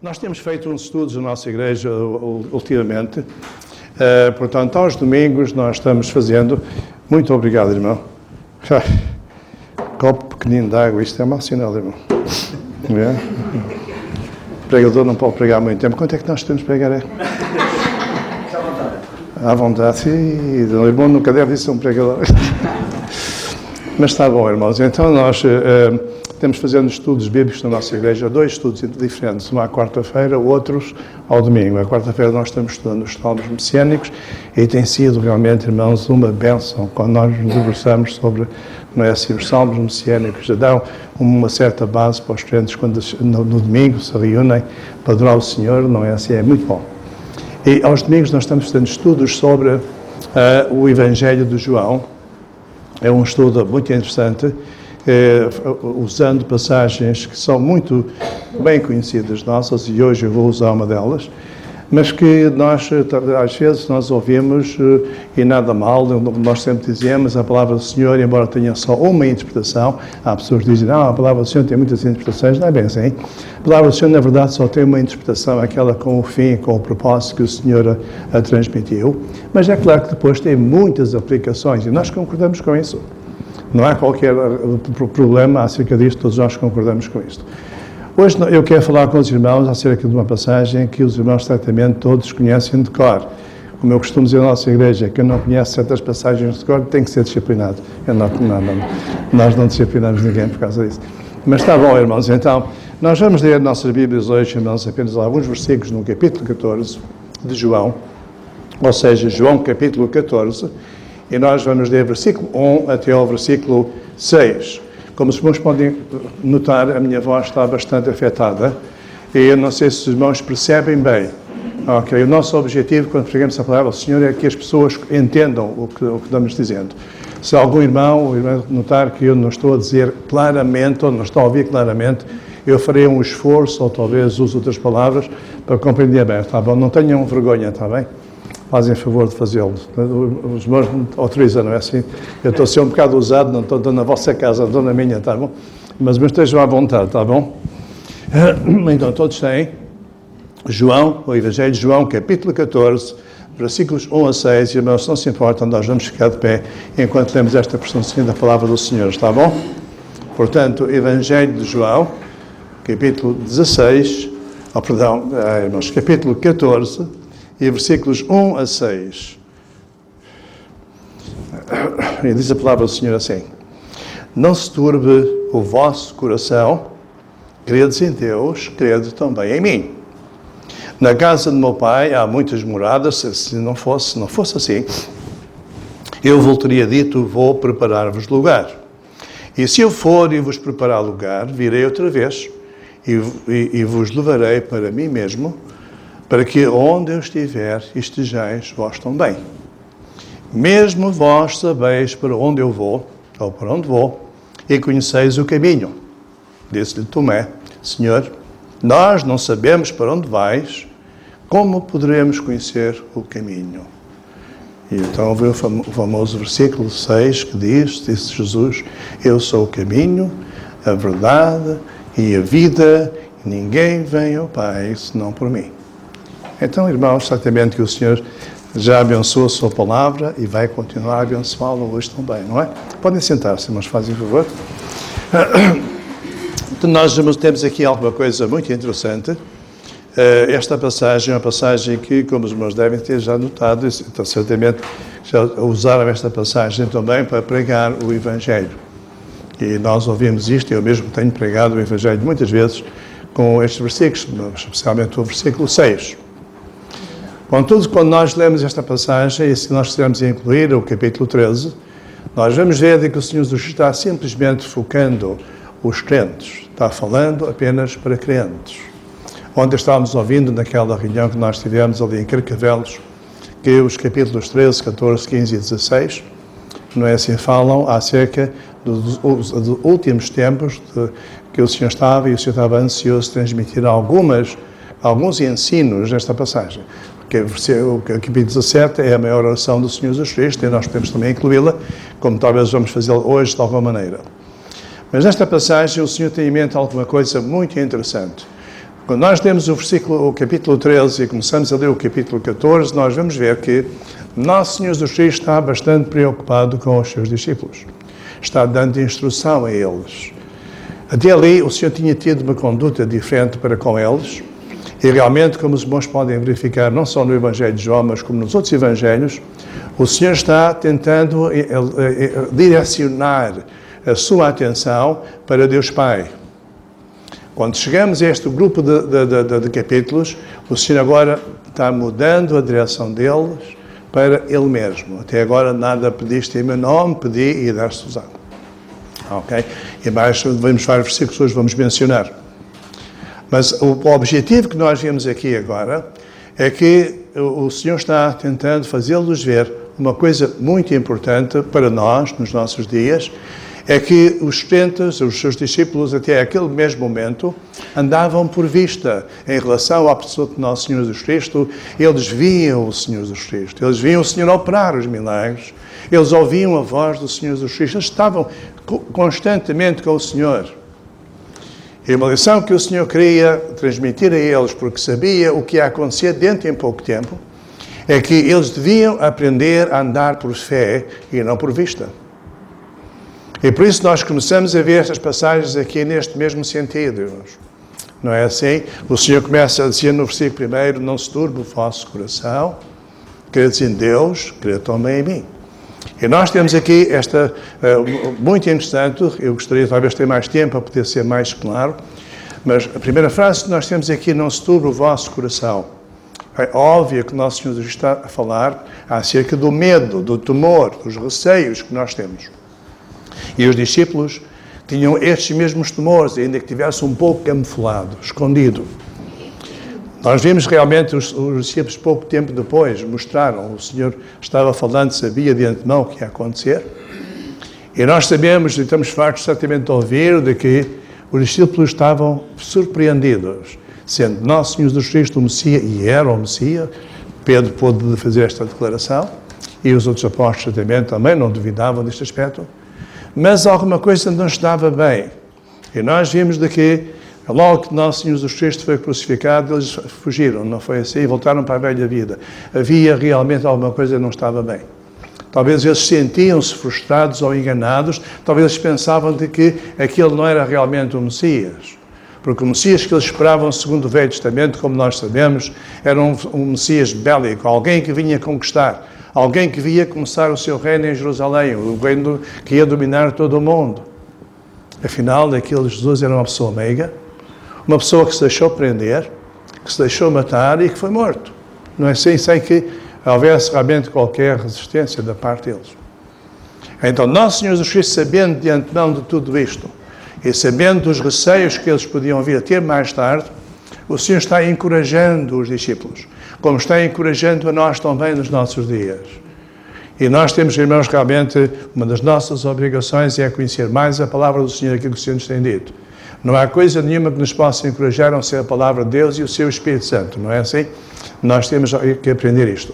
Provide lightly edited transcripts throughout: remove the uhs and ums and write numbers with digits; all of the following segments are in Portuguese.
Nós temos feito uns estudos na nossa igreja ultimamente. Portanto, aos domingos nós estamos fazendo... Muito obrigado, irmão. Copo pequenino de água, isto é mau sinal, irmão. É? O pregador não pode pregar muito tempo. Quanto é que nós temos de pregar? À vontade. Sim, o irmão nunca deve ser um pregador. Mas está bom, irmãos. Então nós temos fazendo estudos bíblicos na nossa igreja, 2 estudos diferentes, um à quarta-feira, outros ao domingo. À quarta-feira nós estamos estudando os salmos messiânicos e tem sido realmente, irmãos, uma bênção quando nós nos debruçamos sobre, não é assim, os salmos messiânicos. Já dão uma certa base para os crentes quando no domingo se reúnem para adorar o Senhor, não é assim, é muito bom. E aos domingos nós estamos fazendo estudos sobre o Evangelho de João. É um estudo muito interessante, usando passagens que são muito bem conhecidas nossas, e hoje eu vou usar uma delas, mas que nós, às vezes, nós ouvimos, e nada mal, nós sempre dizemos, a palavra do Senhor, embora tenha só uma interpretação, há pessoas que dizem, não, a palavra do Senhor tem muitas interpretações, não é bem assim. A palavra do Senhor, na verdade, só tem uma interpretação, aquela com o fim, com o propósito que o Senhor a transmitiu, mas é claro que depois tem muitas aplicações, e nós concordamos com isso. Não há qualquer problema acerca disto, todos nós concordamos com isto. Hoje eu quero falar com os irmãos acerca de uma passagem que os irmãos certamente todos conhecem de cor. Como eu costumo dizer na nossa igreja, quem não conhece certas passagens de cor tem que ser disciplinado. Nós não disciplinamos ninguém por causa disso. Mas está bom, irmãos. Então, nós vamos ler nossas Bíblias hoje, irmãos, apenas alguns versículos no capítulo 14 de João, ou seja, João capítulo 14, e nós vamos ler versículo 1 até ao versículo 6. Como os irmãos podem notar, a minha voz está bastante afetada, e eu não sei se os irmãos percebem bem. Ok, o nosso objetivo, quando pregamos a palavra do Senhor, é que as pessoas entendam o que estamos dizendo. Se algum irmão notar que eu não estou a dizer claramente, ou não estou a ouvir claramente, eu farei um esforço, ou talvez use outras palavras, para compreender bem, está bom? Não tenham vergonha, está bem? Fazem favor de fazê-lo. Os irmãos autorizam, não é assim? Eu estou a ser um bocado usado, não estou na vossa casa, estou na minha, está bom? Mas estejam à vontade, está bom? Então, todos têm João, o Evangelho de João, capítulo 14, versículos 1 a 6. Irmãos, se não se importam, nós vamos ficar de pé enquanto lemos esta porçãozinha da palavra do Senhor, está bom? Portanto, Evangelho de João, capítulo 16, irmãos, capítulo 14, e versículos 1 a 6. E diz a palavra do Senhor assim: Não se turbe o vosso coração, credes em Deus, crede também em mim. Na casa de meu pai há muitas moradas, se não fosse assim, eu vos teria dito, vou preparar-vos lugar. E se eu for e vos preparar lugar, virei outra vez e vos levarei para mim mesmo, para que onde eu estiver, estejais vós também. Mesmo vós sabeis para onde eu vou, ou para onde vou, e conheceis o caminho. Disse-lhe Tomé: Senhor, nós não sabemos para onde vais, como poderemos conhecer o caminho? E então veio o famoso versículo 6 que disse Jesus: Eu sou o caminho, a verdade e a vida, e ninguém vem ao Pai senão por mim. Então, irmãos, certamente que o Senhor já abençoou a sua palavra e vai continuar a abençoá-la hoje também, não é? Podem sentar-se, irmãos, fazem favor. Então, nós temos aqui alguma coisa muito interessante. Esta passagem é uma passagem que, como os irmãos devem ter já notado, então, certamente já usaram esta passagem também para pregar o Evangelho. E nós ouvimos isto, eu mesmo tenho pregado o Evangelho muitas vezes com estes versículos, especialmente o versículo 6. Contudo, quando nós lemos esta passagem, e se nós estivermos a incluir o capítulo 13, nós vamos ver que o Senhor Jesus está simplesmente focando os crentes, está falando apenas para crentes. Ontem estávamos ouvindo naquela reunião que nós tivemos ali em Carcavelos, que os capítulos 13, 14, 15 e 16, não é assim, falam acerca dos últimos tempos que o Senhor estava, e o Senhor estava ansioso de transmitir alguns ensinos nesta passagem. O capítulo 17 é a maior oração do Senhor Jesus Cristo, e nós podemos também incluí-la, como talvez vamos fazê-la hoje de alguma maneira. Mas nesta passagem o Senhor tem em mente alguma coisa muito interessante. Quando nós temos o capítulo 13 e começamos a ler o capítulo 14, nós vamos ver que Nosso Senhor Jesus Cristo está bastante preocupado com os seus discípulos. Está dando instrução a eles. Até ali, o Senhor tinha tido uma conduta diferente para com eles. E realmente, como os irmãos podem verificar, não só no Evangelho de João, mas como nos outros Evangelhos, o Senhor está tentando direcionar a sua atenção para Deus Pai. Quando chegamos a este grupo de capítulos, o Senhor agora está mudando a direção deles para Ele mesmo. Até agora nada pediste em meu nome, pedi e dar-se-vos. Ok? E mais, vamos vários versículos hoje vamos mencionar. Mas o objetivo que nós vemos aqui agora é que o Senhor está tentando fazê-los ver uma coisa muito importante para nós, nos nossos dias, é que os crentes, os seus discípulos, até aquele mesmo momento, andavam por vista em relação à pessoa de Nosso Senhor Jesus Cristo. Eles viam o Senhor Jesus Cristo, eles viam o Senhor operar os milagres, eles ouviam a voz do Senhor Jesus Cristo, eles estavam constantemente com o Senhor. E uma lição que o Senhor queria transmitir a eles, porque sabia o que ia acontecer dentro em pouco tempo, é que eles deviam aprender a andar por fé e não por vista. E por isso nós começamos a ver estas passagens aqui neste mesmo sentido, irmãos. Não é assim? O Senhor começa a dizer no versículo 1, não se turbe o vosso coração, credes em Deus, crede também em mim. E nós temos aqui esta, muito interessante, eu gostaria talvez de ter mais tempo para poder ser mais claro, mas a primeira frase que nós temos aqui, não se turbe o vosso coração. É óbvio que Nosso Senhor está a falar acerca do medo, do temor, dos receios que nós temos. E os discípulos tinham estes mesmos temores, ainda que tivesse um pouco camuflado, escondido. Nós vimos realmente os discípulos pouco tempo depois, mostraram, o Senhor estava falando, sabia de antemão o que ia acontecer. E nós sabemos, e estamos fartos certamente de ouvir, de que os discípulos estavam surpreendidos, sendo Nosso Senhor Jesus Cristo o Messias, e era o Messias. Pedro pôde fazer esta declaração, e os outros apóstolos também não duvidavam deste aspecto. Mas alguma coisa não estava bem. E nós vimos de que, logo que Nosso Senhor Jesus Cristo foi crucificado, eles fugiram, não foi assim? Voltaram para a velha vida. Havia realmente alguma coisa que não estava bem. Talvez eles sentiam-se frustrados ou enganados, talvez eles pensavam de que aquele não era realmente o Messias. Porque o Messias que eles esperavam, segundo o Velho Testamento, como nós sabemos, era um Messias bélico, alguém que vinha conquistar. Alguém que via começar o seu reino em Jerusalém, o reino que ia dominar todo o mundo. Afinal, aquele Jesus era uma pessoa meiga, uma pessoa que se deixou prender, que se deixou matar e que foi morto. Não é assim, sem que houvesse realmente qualquer resistência da parte deles. Então, Nosso Senhor Jesus Cristo, sabendo de antemão de tudo isto, e sabendo dos receios que eles podiam vir a ter mais tarde, o Senhor está encorajando os discípulos, como está encorajando a nós também nos nossos dias. E nós temos, irmãos, realmente, uma das nossas obrigações é conhecer mais a palavra do Senhor, aquilo que o Senhor nos tem dito. Não há coisa nenhuma que nos possa encorajar a não ser a palavra de Deus e o seu Espírito Santo, não é assim? Nós temos que aprender isto.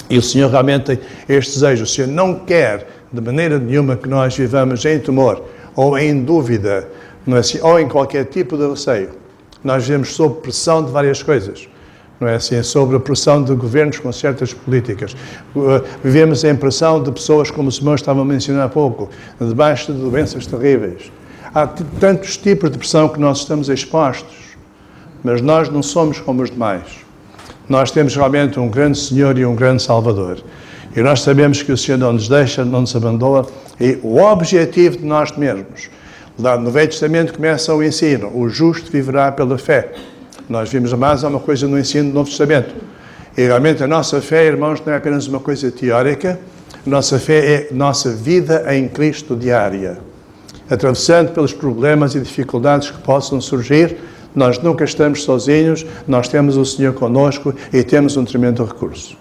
E o Senhor realmente tem este desejo. O Senhor não quer, de maneira nenhuma, que nós vivamos em temor ou em dúvida, não é assim? Ou em qualquer tipo de receio. Nós vivemos sob pressão de várias coisas. Não é assim? Sobre a pressão de governos com certas políticas. Vivemos em pressão de pessoas, como os irmãos estavam a mencionar há pouco, debaixo de doenças terríveis. Há tantos tipos de pressão que nós estamos expostos, mas nós não somos como os demais. Nós temos realmente um grande Senhor e um grande Salvador. E nós sabemos que o Senhor não nos deixa, não nos abandona. E o objetivo de nós mesmos, lá no Velho Testamento começa o ensino, o justo viverá pela fé. Nós vimos mais uma coisa no ensino do Novo Testamento. E realmente a nossa fé, irmãos, não é apenas uma coisa teórica, a nossa fé é nossa vida em Cristo diária. Atravessando pelos problemas e dificuldades que possam surgir, nós nunca estamos sozinhos, nós temos o Senhor connosco e temos um tremendo recurso.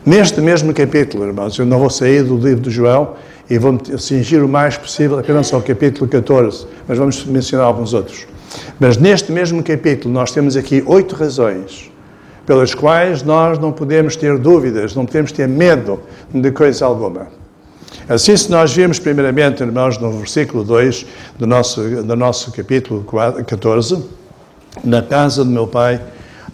Neste mesmo capítulo, irmãos, eu não vou sair do livro de João e vou cingir o mais possível apenas ao capítulo 14, mas vamos mencionar alguns outros. Mas neste mesmo capítulo nós temos aqui 8 razões pelas quais nós não podemos ter dúvidas, não podemos ter medo de coisa alguma. Assim, se nós vemos primeiramente, irmãos, no versículo 2 do nosso capítulo 14, na casa do meu Pai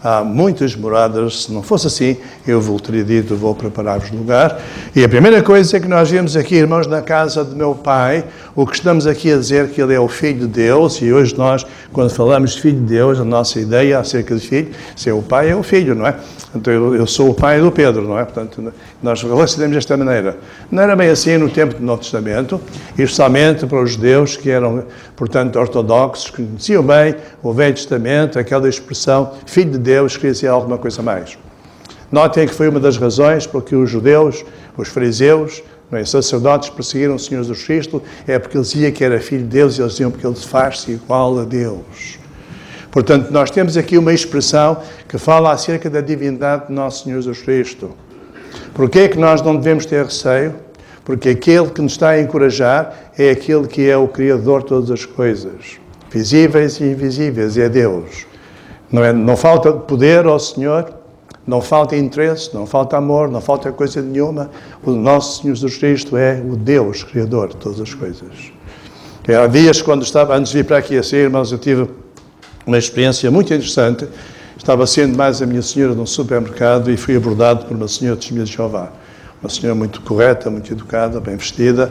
há muitas moradas. Se não fosse assim, eu vos teria dito, vou preparar-vos lugar. E a primeira coisa que nós vemos aqui, irmãos, na casa do meu Pai, o que estamos aqui a dizer que Ele é o Filho de Deus, e hoje nós, quando falamos de Filho de Deus, a nossa ideia acerca de Filho, se é o Pai, é o Filho, não é? Então, eu sou o pai do Pedro, não é? Portanto, nós relacionamos desta maneira. Não era bem assim no tempo do Novo Testamento, e especialmente para os judeus que eram, portanto, ortodoxos, que conheciam bem o Velho Testamento, aquela expressão, Filho de Deus, queria dizer alguma coisa mais. Notem que foi uma das razões porque os judeus, os fariseus, os sacerdotes perseguiram o Senhor Jesus Cristo, é porque ele dizia que era Filho de Deus, e eles diziam porque ele faz-se igual a Deus. Portanto, nós temos aqui uma expressão que fala acerca da divindade de nosso Senhor Jesus Cristo. Porquê é que nós não devemos ter receio? Porque aquele que nos está a encorajar é aquele que é o Criador de todas as coisas, visíveis e invisíveis, é Deus. Não falta poder ao Senhor, não falta interesse, não falta amor, não falta coisa nenhuma. O nosso Senhor Jesus Cristo é o Deus Criador de todas as coisas. Há dias, quando estava, antes de vir para aqui a ser, irmãos, eu tive uma experiência muito interessante. Estava sendo mais a minha senhora num supermercado e fui abordado por uma senhora de Testemunha de Jeová. Uma senhora muito correta, muito educada, bem vestida.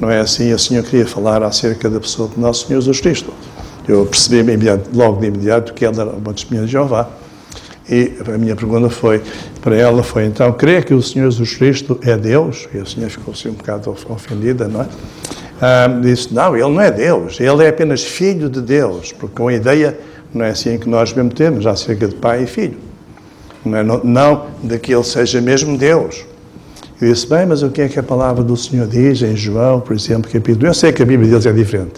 Não é assim? A senhora queria falar acerca da pessoa do nosso Senhor Jesus Cristo. Eu percebi logo de imediato que ela era uma Testemunha de Jeová. E a minha pergunta para ela foi, então, crê que o Senhor Jesus Cristo é Deus? E a senhora ficou assim um bocado ofendida, não é? Disse, não, ele não é Deus, ele é apenas Filho de Deus, porque com a ideia não é assim que nós mesmo temos, acerca de pai e filho. Não de que ele seja mesmo Deus. Eu disse, bem, mas o que é que a palavra do Senhor diz em João, por exemplo, capítulo... Eu sei que a Bíblia deles é diferente.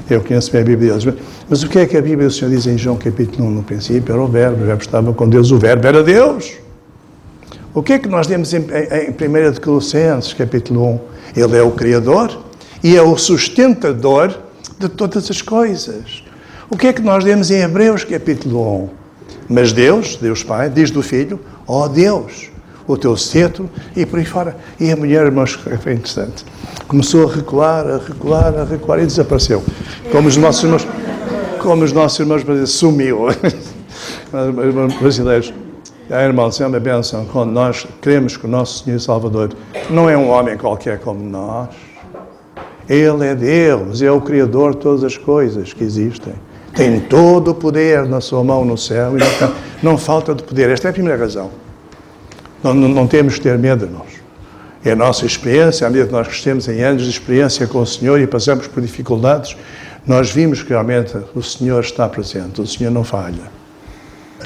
Eu conheço bem a Bíblia deles. Mas o que é que a Bíblia do Senhor diz em João, capítulo 1? No princípio era o Verbo estava com Deus, o Verbo era Deus. O que é que nós temos em 1 de Colossenses, capítulo 1? Ele é o Criador e é o sustentador de todas as coisas. O que é que nós lemos em Hebreus, capítulo 1? Mas Deus Pai, diz do Filho, ó Deus, o teu cetro, e por aí fora. E a mulher, irmãos, foi interessante. Começou a recuar e desapareceu. Como os nossos irmãos brasileiros, sumiu. Brasileiros. Irmãos, é uma bênção quando nós cremos que o nosso Senhor Salvador não é um homem qualquer como nós. Ele é Deus, é o Criador de todas as coisas que existem. Tem todo o poder na sua mão no céu e não falta de poder. Esta é a primeira razão. Não temos que ter medo de nós. É a nossa experiência, à medida que nós crescemos em anos de experiência com o Senhor e passamos por dificuldades, nós vimos que realmente o Senhor está presente, o Senhor não falha.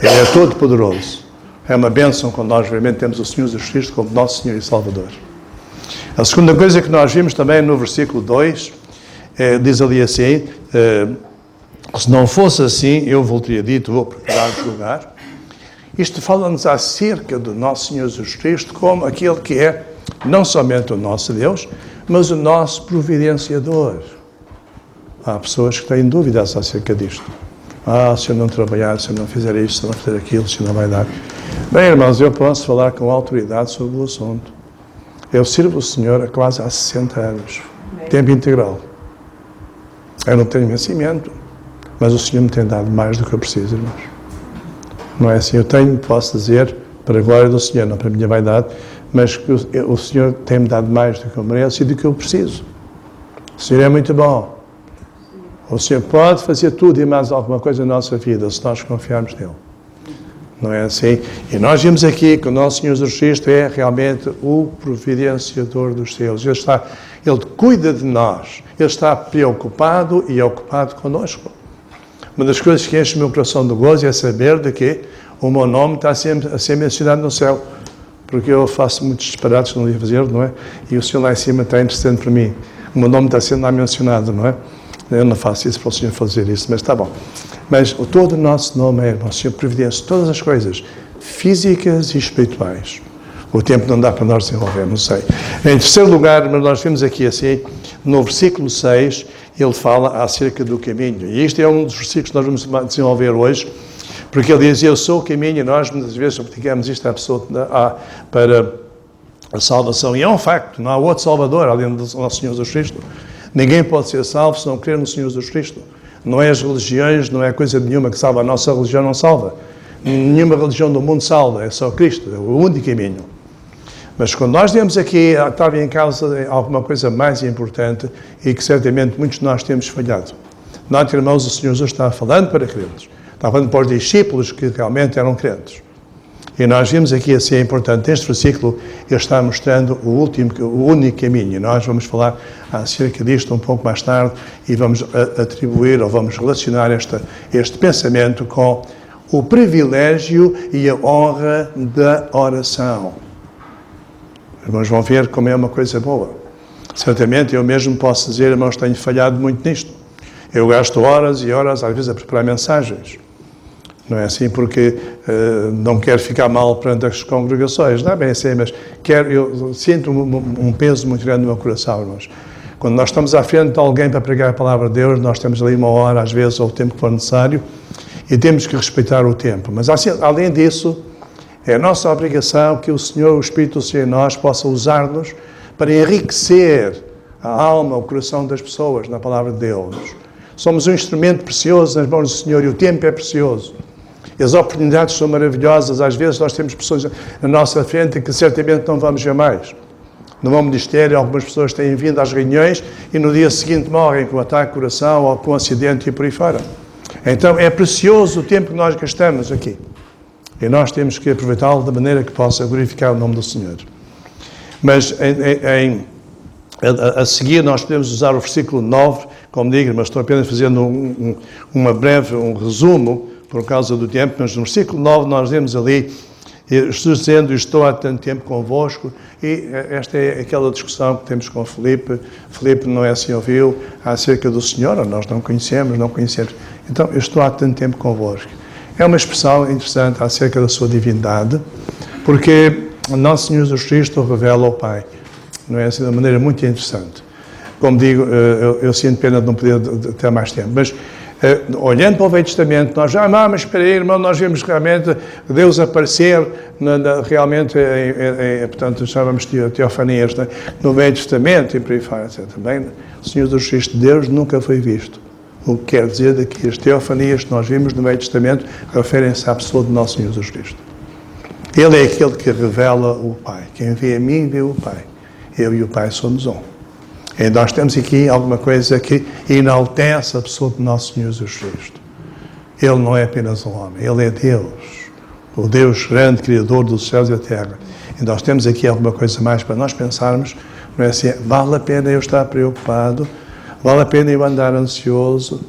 Ele é todo poderoso. É uma bênção quando nós realmente temos o Senhor Jesus Cristo como nosso Senhor e Salvador. A segunda coisa que nós vimos também no versículo 2, diz ali assim, se não fosse assim, eu vos teria dito, vou preparar-vos lugar. Isto fala-nos acerca do nosso Senhor Jesus Cristo como aquele que é não somente o nosso Deus, mas o nosso providenciador. Há pessoas que têm dúvidas acerca disto. Se eu não trabalhar, se eu não fizer isto, se eu não fizer aquilo, se não vai dar. Bem, irmãos, eu posso falar com autoridade sobre o assunto. Eu sirvo o Senhor há quase 60 anos, tempo integral. Eu não tenho vencimento, mas o Senhor me tem dado mais do que eu preciso, irmãos. Não é assim, posso dizer, para a glória do Senhor, não para a minha vaidade, mas que o Senhor tem-me dado mais do que eu mereço e do que eu preciso. O Senhor é muito bom. O Senhor pode fazer tudo e mais alguma coisa na nossa vida, se nós confiarmos nele. Não é assim? E nós vimos aqui que o nosso Senhor Jesus Cristo é realmente o providenciador dos seus. Ele cuida de nós. Ele está preocupado e ocupado conosco. Uma das coisas que enche o meu coração de gozo é saber de que o meu nome está sempre a ser mencionado no céu. Porque eu faço muitos disparates que não devia fazer, não é? E o Senhor lá em cima está interessante para mim. O meu nome está sendo lá mencionado, não é? Eu não faço isso para o Senhor fazer isso, mas está bom. Mas todo o nosso nome é, o Senhor providencia todas as coisas, físicas e espirituais. O tempo não dá para nós desenvolver, não sei. Em terceiro lugar, mas nós vemos aqui assim, no versículo 6, ele fala acerca do caminho. E este é um dos versículos que nós vamos desenvolver hoje, porque ele diz, eu sou o caminho, e nós muitas vezes praticamos isto à pessoa para a salvação. E é um facto, não há outro Salvador além do nosso Senhor Jesus Cristo. Ninguém pode ser salvo se não crer no Senhor Jesus Cristo. Não é as religiões, não é coisa nenhuma que salva. A nossa religião não salva. Nenhuma religião do mundo salva, é só Cristo, é o único caminho. Mas quando nós vemos aqui, estava em causa alguma coisa mais importante e que certamente muitos de nós temos falhado. Não, irmãos, o Senhor Jesus está falando para crentes. Está falando para os discípulos que realmente eram crentes. E nós vimos aqui, assim, é importante, neste versículo, ele está mostrando o único caminho. E nós vamos falar acerca disto um pouco mais tarde e vamos atribuir ou vamos relacionar este pensamento com o privilégio e a honra da oração. Irmãos, vão ver como é uma coisa boa. Certamente, eu mesmo posso dizer, irmãos, tenho falhado muito nisto. Eu gasto horas e horas, às vezes, a preparar mensagens. Não é assim porque não quero ficar mal perante as congregações. Não é bem assim, mas eu sinto um peso muito grande no meu coração, irmãos. Quando nós estamos à frente de alguém para pregar a palavra de Deus, nós temos ali 1 hora, às vezes, ou o tempo que for necessário, e temos que respeitar o tempo. Mas, assim, além disso, é a nossa obrigação que o Senhor, o Espírito do Senhor em nós, possa usar-nos para enriquecer a alma, o coração das pessoas na palavra de Deus. Somos um instrumento precioso nas mãos do Senhor e o tempo é precioso. E as oportunidades são maravilhosas. Às vezes nós temos pessoas na nossa frente que certamente não vamos ver mais. No meu ministério, algumas pessoas têm vindo às reuniões e no dia seguinte morrem com ataque ao coração ou com acidente e por aí fora. Então é precioso o tempo que nós gastamos aqui. E nós temos que aproveitá-lo da maneira que possa glorificar o nome do Senhor. Mas a seguir nós podemos usar o versículo 9, como digo, mas estou apenas fazendo um resumo por causa do tempo, mas no versículo 9 nós vemos ali, Jesus dizendo, estou há tanto tempo convosco, e esta é aquela discussão que temos com Filipe. Filipe não é assim ouviu acerca do Senhor, nós não conhecemos. Então, eu estou há tanto tempo convosco. É uma expressão interessante acerca da sua divindade, porque o nosso Senhor Jesus Cristo revela ao Pai. Não é assim de uma maneira muito interessante. Como digo, eu sinto pena de não poder ter mais tempo. Mas, olhando para o Velho Testamento, nós já, mas espera aí, irmão, nós vemos realmente Deus aparecer, realmente, portanto, chamamos de teofanias, né? No Velho Testamento e por aí fora, etc. Também, o Senhor Jesus Cristo, Deus nunca foi visto. O que quer dizer que as teofanias que nós vimos no Velho Testamento referem-se à pessoa do nosso Senhor Jesus Cristo. Ele é aquele que revela o Pai. Quem vê a mim, vê o Pai. Eu e o Pai somos um. E nós temos aqui alguma coisa que enaltece a pessoa do nosso Senhor Jesus Cristo. Ele não é apenas um homem, Ele é Deus. O Deus grande, Criador dos céus e da terra. E nós temos aqui alguma coisa mais para nós pensarmos. Não é assim, vale a pena eu estar preocupado, vale a pena eu andar ansioso.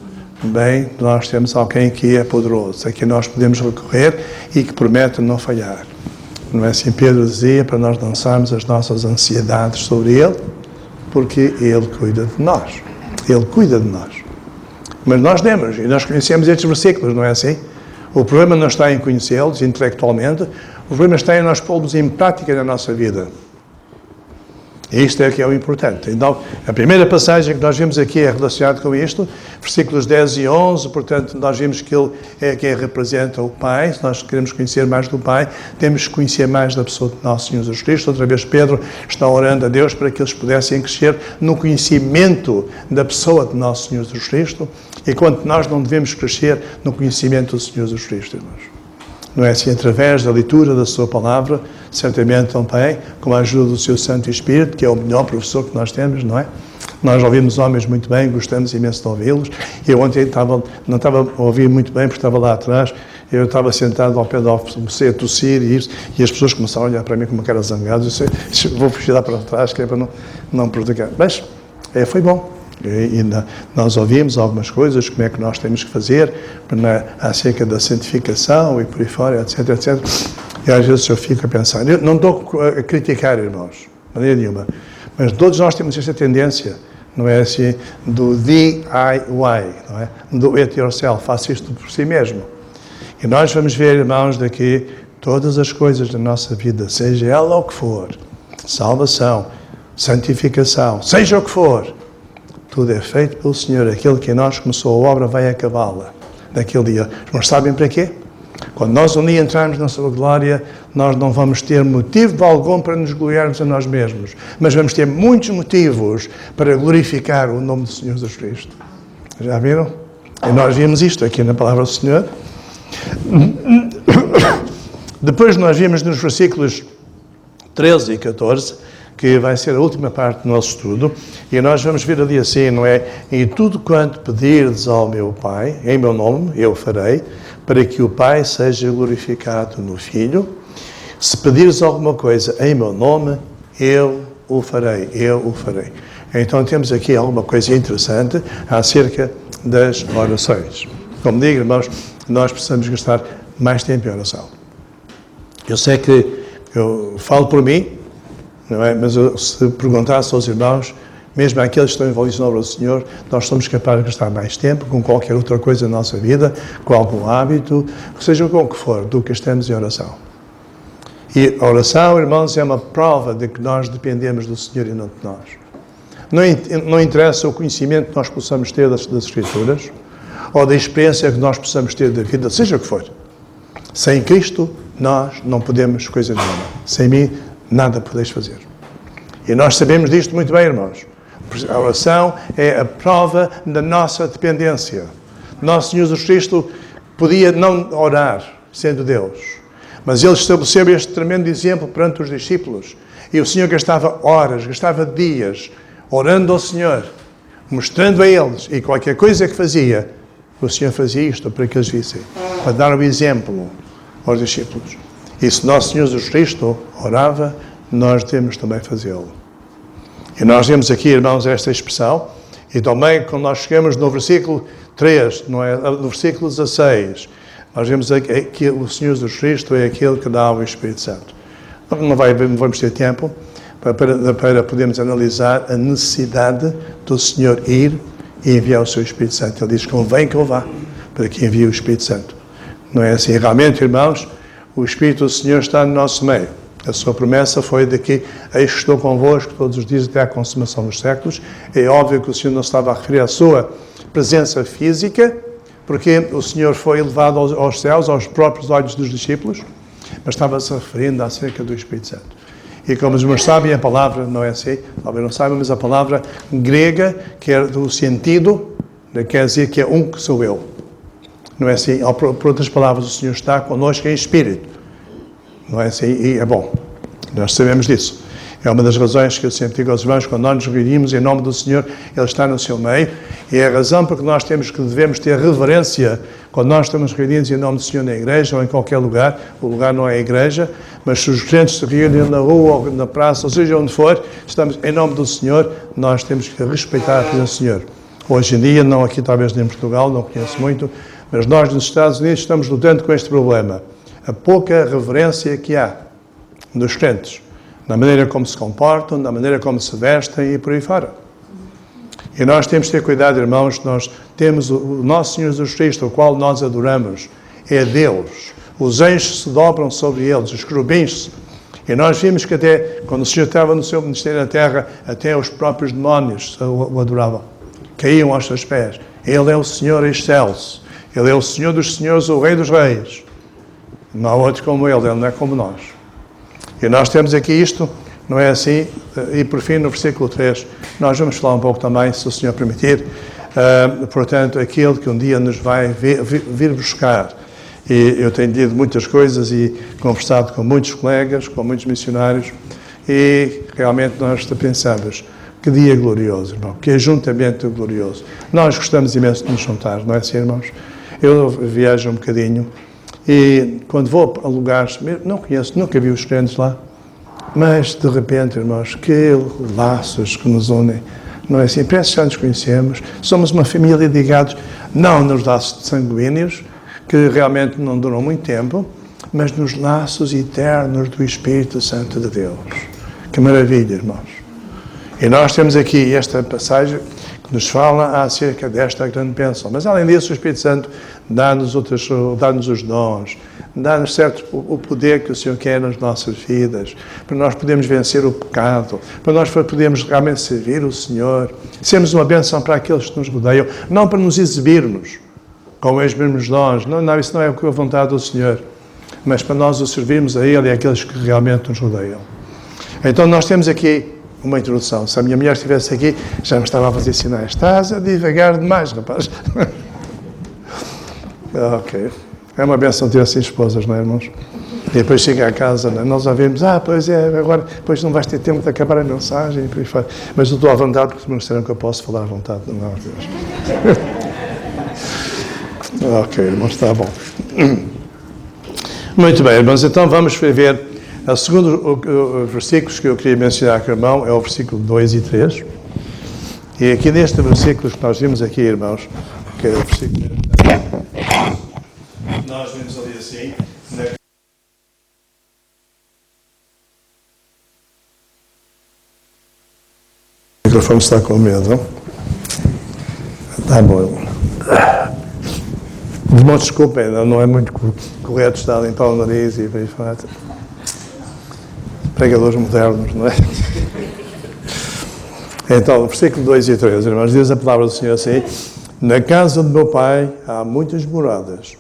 Bem, nós temos alguém que é poderoso, a quem nós podemos recorrer e que promete não falhar. Não é assim, Pedro dizia, para nós lançarmos as nossas ansiedades sobre Ele, porque Ele cuida de nós. Ele cuida de nós. Mas nós lemos, e nós conhecemos estes versículos, não é assim? O problema não está em conhecê-los intelectualmente, o problema está em nós pô-los em prática na nossa vida. E isto é que é o importante. Então, a primeira passagem que nós vimos aqui é relacionada com isto, versículos 10 e 11, portanto, nós vimos que Ele é quem representa o Pai. Se nós queremos conhecer mais do Pai, temos que conhecer mais da pessoa do nosso Senhor Jesus Cristo. Outra vez, Pedro está orando a Deus para que eles pudessem crescer no conhecimento da pessoa do nosso Senhor Jesus Cristo, enquanto nós não devemos crescer no conhecimento do Senhor Jesus Cristo, irmãos. Não é assim, através da leitura da sua palavra, certamente também, com a ajuda do seu Santo Espírito, que é o melhor professor que nós temos, não é? Nós ouvimos homens muito bem, gostamos imenso de ouvi-los. Eu ontem não estava a ouvir muito bem, porque estava lá atrás, eu estava sentado ao pé da comecei a tossir e as pessoas começaram a olhar para mim como que era zangados. Eu disse, vou fugir lá para trás, que é para não prejudicar. Mas foi bom. E nós ouvimos algumas coisas, como é que nós temos que fazer acerca da santificação e por aí fora, etc, etc. E às vezes eu fico a pensar, eu não estou a criticar, irmãos, de maneira nenhuma, mas todos nós temos esta tendência, não é assim, do DIY, não é? Do it yourself, faça isto por si mesmo. E nós vamos ver, irmãos, daqui todas as coisas da nossa vida, seja ela o que for, salvação, santificação, seja o que for, tudo é feito pelo Senhor. Aquele que em nós começou a obra vai acabá-la naquele dia. Mas sabem para quê? Quando nós um dia entrarmos na sua glória, nós não vamos ter motivo algum para nos gloriarmos a nós mesmos, mas vamos ter muitos motivos para glorificar o nome do Senhor Jesus Cristo. Já viram? E nós vimos isto aqui na Palavra do Senhor. Depois nós vimos nos versículos 13 e 14, que vai ser a última parte do nosso estudo, e nós vamos ver ali assim, não é? E tudo quanto pedirdes ao meu Pai, em meu nome, eu farei, para que o Pai seja glorificado no Filho. Se pedires alguma coisa em meu nome, eu o farei, eu o farei. Então temos aqui alguma coisa interessante acerca das orações. Como digo, irmãos, nós precisamos gastar mais tempo em oração. Eu sei que eu falo por mim, não é? Mas se perguntasse aos irmãos, mesmo aqueles que estão envolvidos na obra do Senhor, nós somos capazes de gastar mais tempo com qualquer outra coisa na nossa vida, com algum hábito, seja com o que for, do que estamos em oração. E a oração, irmãos, é uma prova de que nós dependemos do Senhor e não de nós. Não interessa o conhecimento que nós possamos ter das Escrituras, ou da experiência que nós possamos ter da vida, seja o que for. Sem Cristo, nós não podemos coisa nenhuma. Sem mim, nada podeis fazer. E nós sabemos disto muito bem, irmãos. A oração é a prova da nossa dependência. Nosso Senhor Jesus Cristo podia não orar, sendo Deus. Mas Ele estabeleceu este tremendo exemplo perante os discípulos. E o Senhor gastava horas, gastava dias, orando ao Senhor, mostrando a eles, e qualquer coisa que fazia, o Senhor fazia isto para que eles vissem, para dar o exemplo aos discípulos. E se nosso Senhor Jesus Cristo orava, nós devemos também fazê-lo. E nós vemos aqui, irmãos, esta expressão, e também quando nós chegamos no versículo 3, não é? No versículo 16, nós vemos que o Senhor Jesus Cristo é aquele que dá o Espírito Santo. Não vamos ter tempo para podermos analisar a necessidade do Senhor ir e enviar o seu Espírito Santo. Ele diz que convém que eu vá, para que envie o Espírito Santo. Não é assim? Realmente, irmãos, o Espírito do Senhor está no nosso meio. A sua promessa foi de que eis que estou convosco todos os dias até à consumação dos séculos. É óbvio que o Senhor não estava a referir à sua presença física, porque o Senhor foi elevado aos céus, aos próprios olhos dos discípulos, mas estava-se referindo acerca do Espírito Santo. E como os irmãos sabem, a palavra não é assim, talvez não saibam, mas a palavra grega, que é do sentido, quer dizer que é um que sou eu. Não é assim? Por outras palavras, o Senhor está connosco em espírito. Não é assim? E é bom. Nós sabemos disso. É uma das razões que eu sempre digo aos irmãos, quando nós nos reunimos em nome do Senhor, Ele está no seu meio. E é a razão porque nós devemos ter reverência quando nós estamos reunidos em nome do Senhor na igreja ou em qualquer lugar. O lugar não é a igreja, mas se os crentes se reúnem na rua ou na praça, ou seja onde for, estamos em nome do Senhor, nós temos que respeitar a presença do Senhor. Hoje em dia, não aqui talvez em Portugal, não conheço muito, mas nós nos Estados Unidos estamos lutando com este problema. A pouca reverência que há dos crentes, na maneira como se comportam, na maneira como se vestem e por aí fora. E nós temos que ter cuidado, irmãos, nós temos o nosso Senhor Jesus Cristo, o qual nós adoramos, é Deus. Os anjos se dobram sobre eles, os querubins. E nós vimos que até, quando o Senhor estava no seu ministério na terra, até os próprios demónios o adoravam. Caíam aos seus pés. Ele é o Senhor excelso. Ele é o Senhor dos senhores, o Rei dos reis. Não há outro como Ele não é como nós. E nós temos aqui isto, não é assim? E por fim, no versículo 3, nós vamos falar um pouco também, se o Senhor permitir, portanto, aquele que um dia nos vai vir buscar. E eu tenho dito muitas coisas e conversado com muitos colegas, com muitos missionários, e realmente nós pensamos, que dia glorioso, irmão, que ajuntamento glorioso. Nós gostamos imenso de nos juntar, não é assim, irmãos? Eu viajo um bocadinho, e quando vou a lugares, não conheço, nunca vi os crentes lá, mas de repente, irmãos, que laços que nos unem, não é assim? Parece que já nos conhecemos, somos uma família de ligados, não nos laços sanguíneos, que realmente não duram muito tempo, mas nos laços eternos do Espírito Santo de Deus. Que maravilha, irmãos. E nós temos aqui esta passagem que nos fala acerca desta grande bênção. Mas, além disso, o Espírito Santo dá-nos os dons, dá-nos certo o poder que o Senhor quer nas nossas vidas, para nós podermos vencer o pecado, para nós podermos realmente servir o Senhor, sermos uma bênção para aqueles que nos rodeiam, não para nos exibirmos com os mesmos dons, não, isso não é a vontade do Senhor, mas para nós o servirmos a Ele e àqueles que realmente nos rodeiam. Então, nós temos aqui uma introdução. Se a minha mulher estivesse aqui, já me estava a fazer sinais. Estás a divagar demais, rapaz. Ok. É uma benção ter assim esposas, não é, irmãos? E depois chega a casa, não é? Nós ouvimos, pois é, agora depois não vais ter tempo de acabar a mensagem. E por aí fora. Mas eu estou à vontade, porque me disseram que eu posso falar à vontade. Não, Deus. Ok, irmãos, está bom. Muito bem, irmãos, então vamos ver o segundo versículos que eu queria mencionar com o irmão, é o versículo 2 e 3. E aqui neste versículo que nós vimos aqui, irmãos, que é o versículo... Nós vimos ali assim... O microfone está com medo, não? Está bom. Desculpem, não é muito correto estar a limpar o nariz e por aí fora. Pregadores modernos, não é? Então, versículo 2 e 3, irmãos, diz a palavra do Senhor assim: na casa do meu pai há muitas moradas.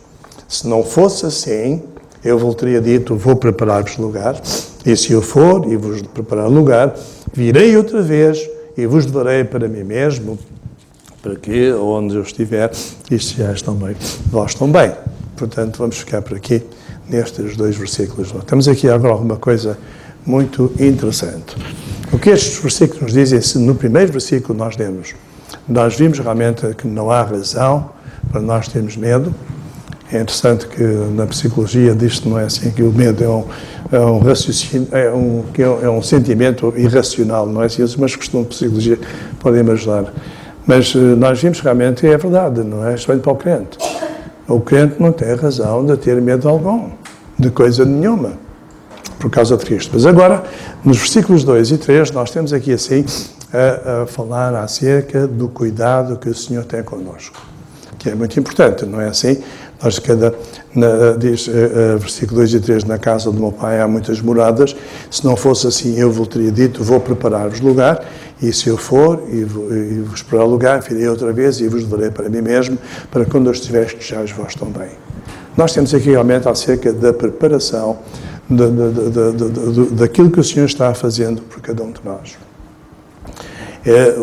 Se não fosse assim, eu vos teria dito, vou preparar-vos lugar. E se eu for e vos preparar lugar, virei outra vez e vos levarei para mim mesmo, para que, onde eu estiver, estejais também, vós também. Portanto, vamos ficar por aqui, nestes dois versículos. Temos aqui agora alguma coisa muito interessante. O que estes versículos nos dizem, se no primeiro versículo nós vimos realmente que não há razão para nós termos medo. É interessante que na psicologia diz-se, não é assim, que o medo é um raciocínio, é um sentimento irracional, não é assim? Mas questão de psicologia podem me ajudar. Mas nós vimos realmente que é verdade, não é? Isto vem para o crente. O crente não tem razão de ter medo algum, de coisa nenhuma, por causa de Cristo. Mas agora, nos versículos 2 e 3, nós temos aqui assim a falar acerca do cuidado que o Senhor tem connosco, que é muito importante, não é assim? Nós diz, versículo 2 e 3, na casa do meu pai há muitas moradas, se não fosse assim eu vos teria dito, vou preparar-vos lugar, e se eu for e vos preparar lugar, virei outra vez e vos levarei para mim mesmo, para quando eu estiver, estejais vós também. Nós temos aqui realmente acerca da preparação, daquilo que o Senhor está fazendo por cada um de nós.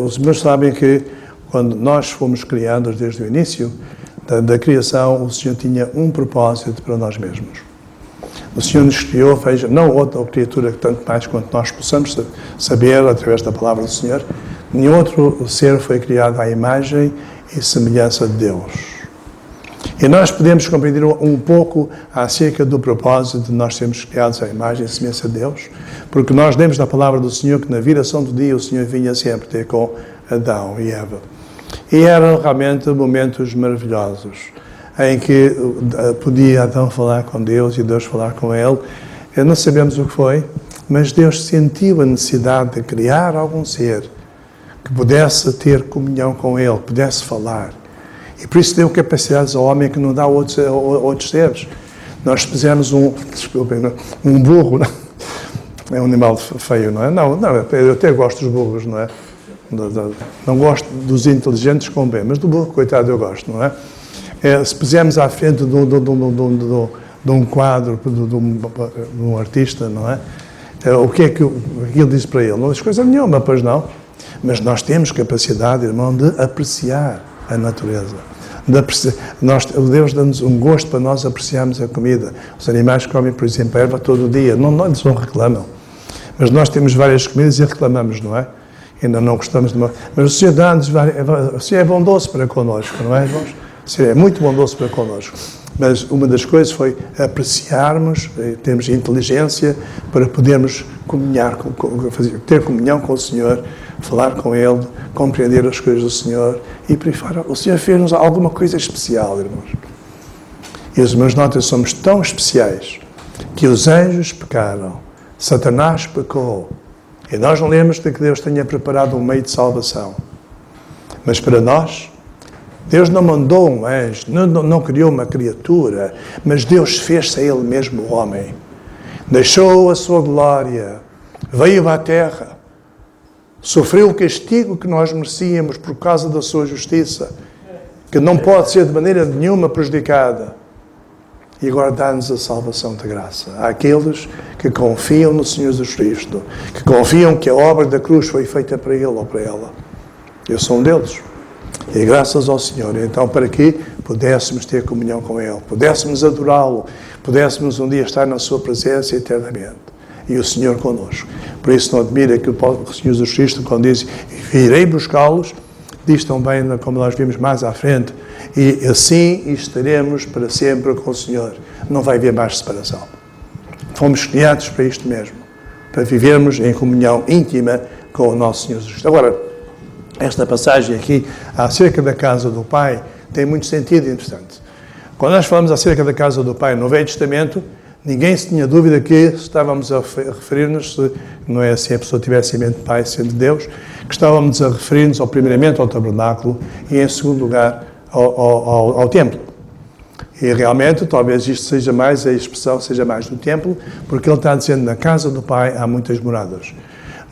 Os irmãos sabem que quando nós fomos criados desde o início da criação, o Senhor tinha um propósito para nós mesmos. O Senhor nos criou, veja, não outra criatura que tanto mais quanto nós possamos saber através da palavra do Senhor, nenhum outro ser foi criado à imagem e semelhança de Deus. E nós podemos compreender um pouco acerca do propósito de nós sermos criados à imagem e semelhança de Deus, porque nós lemos na palavra do Senhor que na viração do dia o Senhor vinha sempre ter com Adão e Eva. E eram realmente momentos maravilhosos, em que podia Adão falar com Deus e Deus falar com ele. Não sabemos o que foi, mas Deus sentiu a necessidade de criar algum ser que pudesse ter comunhão com ele, pudesse falar. E por isso deu capacidades ao homem que não dá a outros seres. Nós fizemos um burro, não? É um animal feio, não é? Não, eu até gosto dos burros, não é? Não gosto dos inteligentes com bem, mas do burro, coitado, eu gosto, não é? Se pusermos à frente de um quadro, de um artista, não é? O que é que ele diz para ele? Não diz coisa nenhuma, pois não. Mas nós temos capacidade, irmão, de apreciar a natureza. Deus dá-nos um gosto para nós apreciarmos a comida. Os animais comem, por exemplo, erva todo o dia. Não eles não reclamam. Mas nós temos várias comidas e reclamamos, não é? Ainda não gostamos de uma... Mas o Senhor dá-nos o Senhor é bondoso para connosco, não é, irmãos? O Senhor é muito bondoso para connosco. Mas uma das coisas foi apreciarmos, termos inteligência para podermos ter comunhão com o Senhor, falar com Ele, compreender as coisas do Senhor e por aí fora. O Senhor fez-nos alguma coisa especial, irmãos. E os irmãos notam, somos tão especiais que os anjos pecaram, Satanás pecou. E nós não lemos de que Deus tenha preparado um meio de salvação. Mas para nós, Deus não mandou um anjo, não criou uma criatura, mas Deus fez-se a Ele mesmo o homem. Deixou a sua glória, veio à terra, sofreu o castigo que nós merecíamos por causa da sua justiça, que não pode ser de maneira nenhuma prejudicada. E agora dá-nos a salvação de graça. Há aqueles que confiam no Senhor Jesus Cristo, que confiam que a obra da cruz foi feita para ele ou para ela. Eu sou um deles. E graças ao Senhor, então, para que pudéssemos ter comunhão com Ele, pudéssemos adorá-lo, pudéssemos um dia estar na sua presença eternamente. E o Senhor connosco. Por isso não admira que o Senhor Jesus Cristo, quando diz, irei buscá-los, diz também, como nós vimos mais à frente, e assim estaremos para sempre com o Senhor. Não vai haver mais separação. Fomos criados para isto mesmo, para vivermos em comunhão íntima com o nosso Senhor Jesus Cristo. Agora, esta passagem aqui, acerca da casa do Pai, tem muito sentido interessante. Quando nós falamos acerca da casa do Pai no Velho Testamento, ninguém se tinha dúvida que estávamos a referir-nos, se não é assim a pessoa tivesse em mente Pai, sendo Deus, que estávamos a referir-nos primeiramente ao tabernáculo e, em segundo lugar, ao templo. E realmente, talvez isto seja mais, a expressão seja mais do templo, porque ele está dizendo, na casa do Pai há muitas moradas.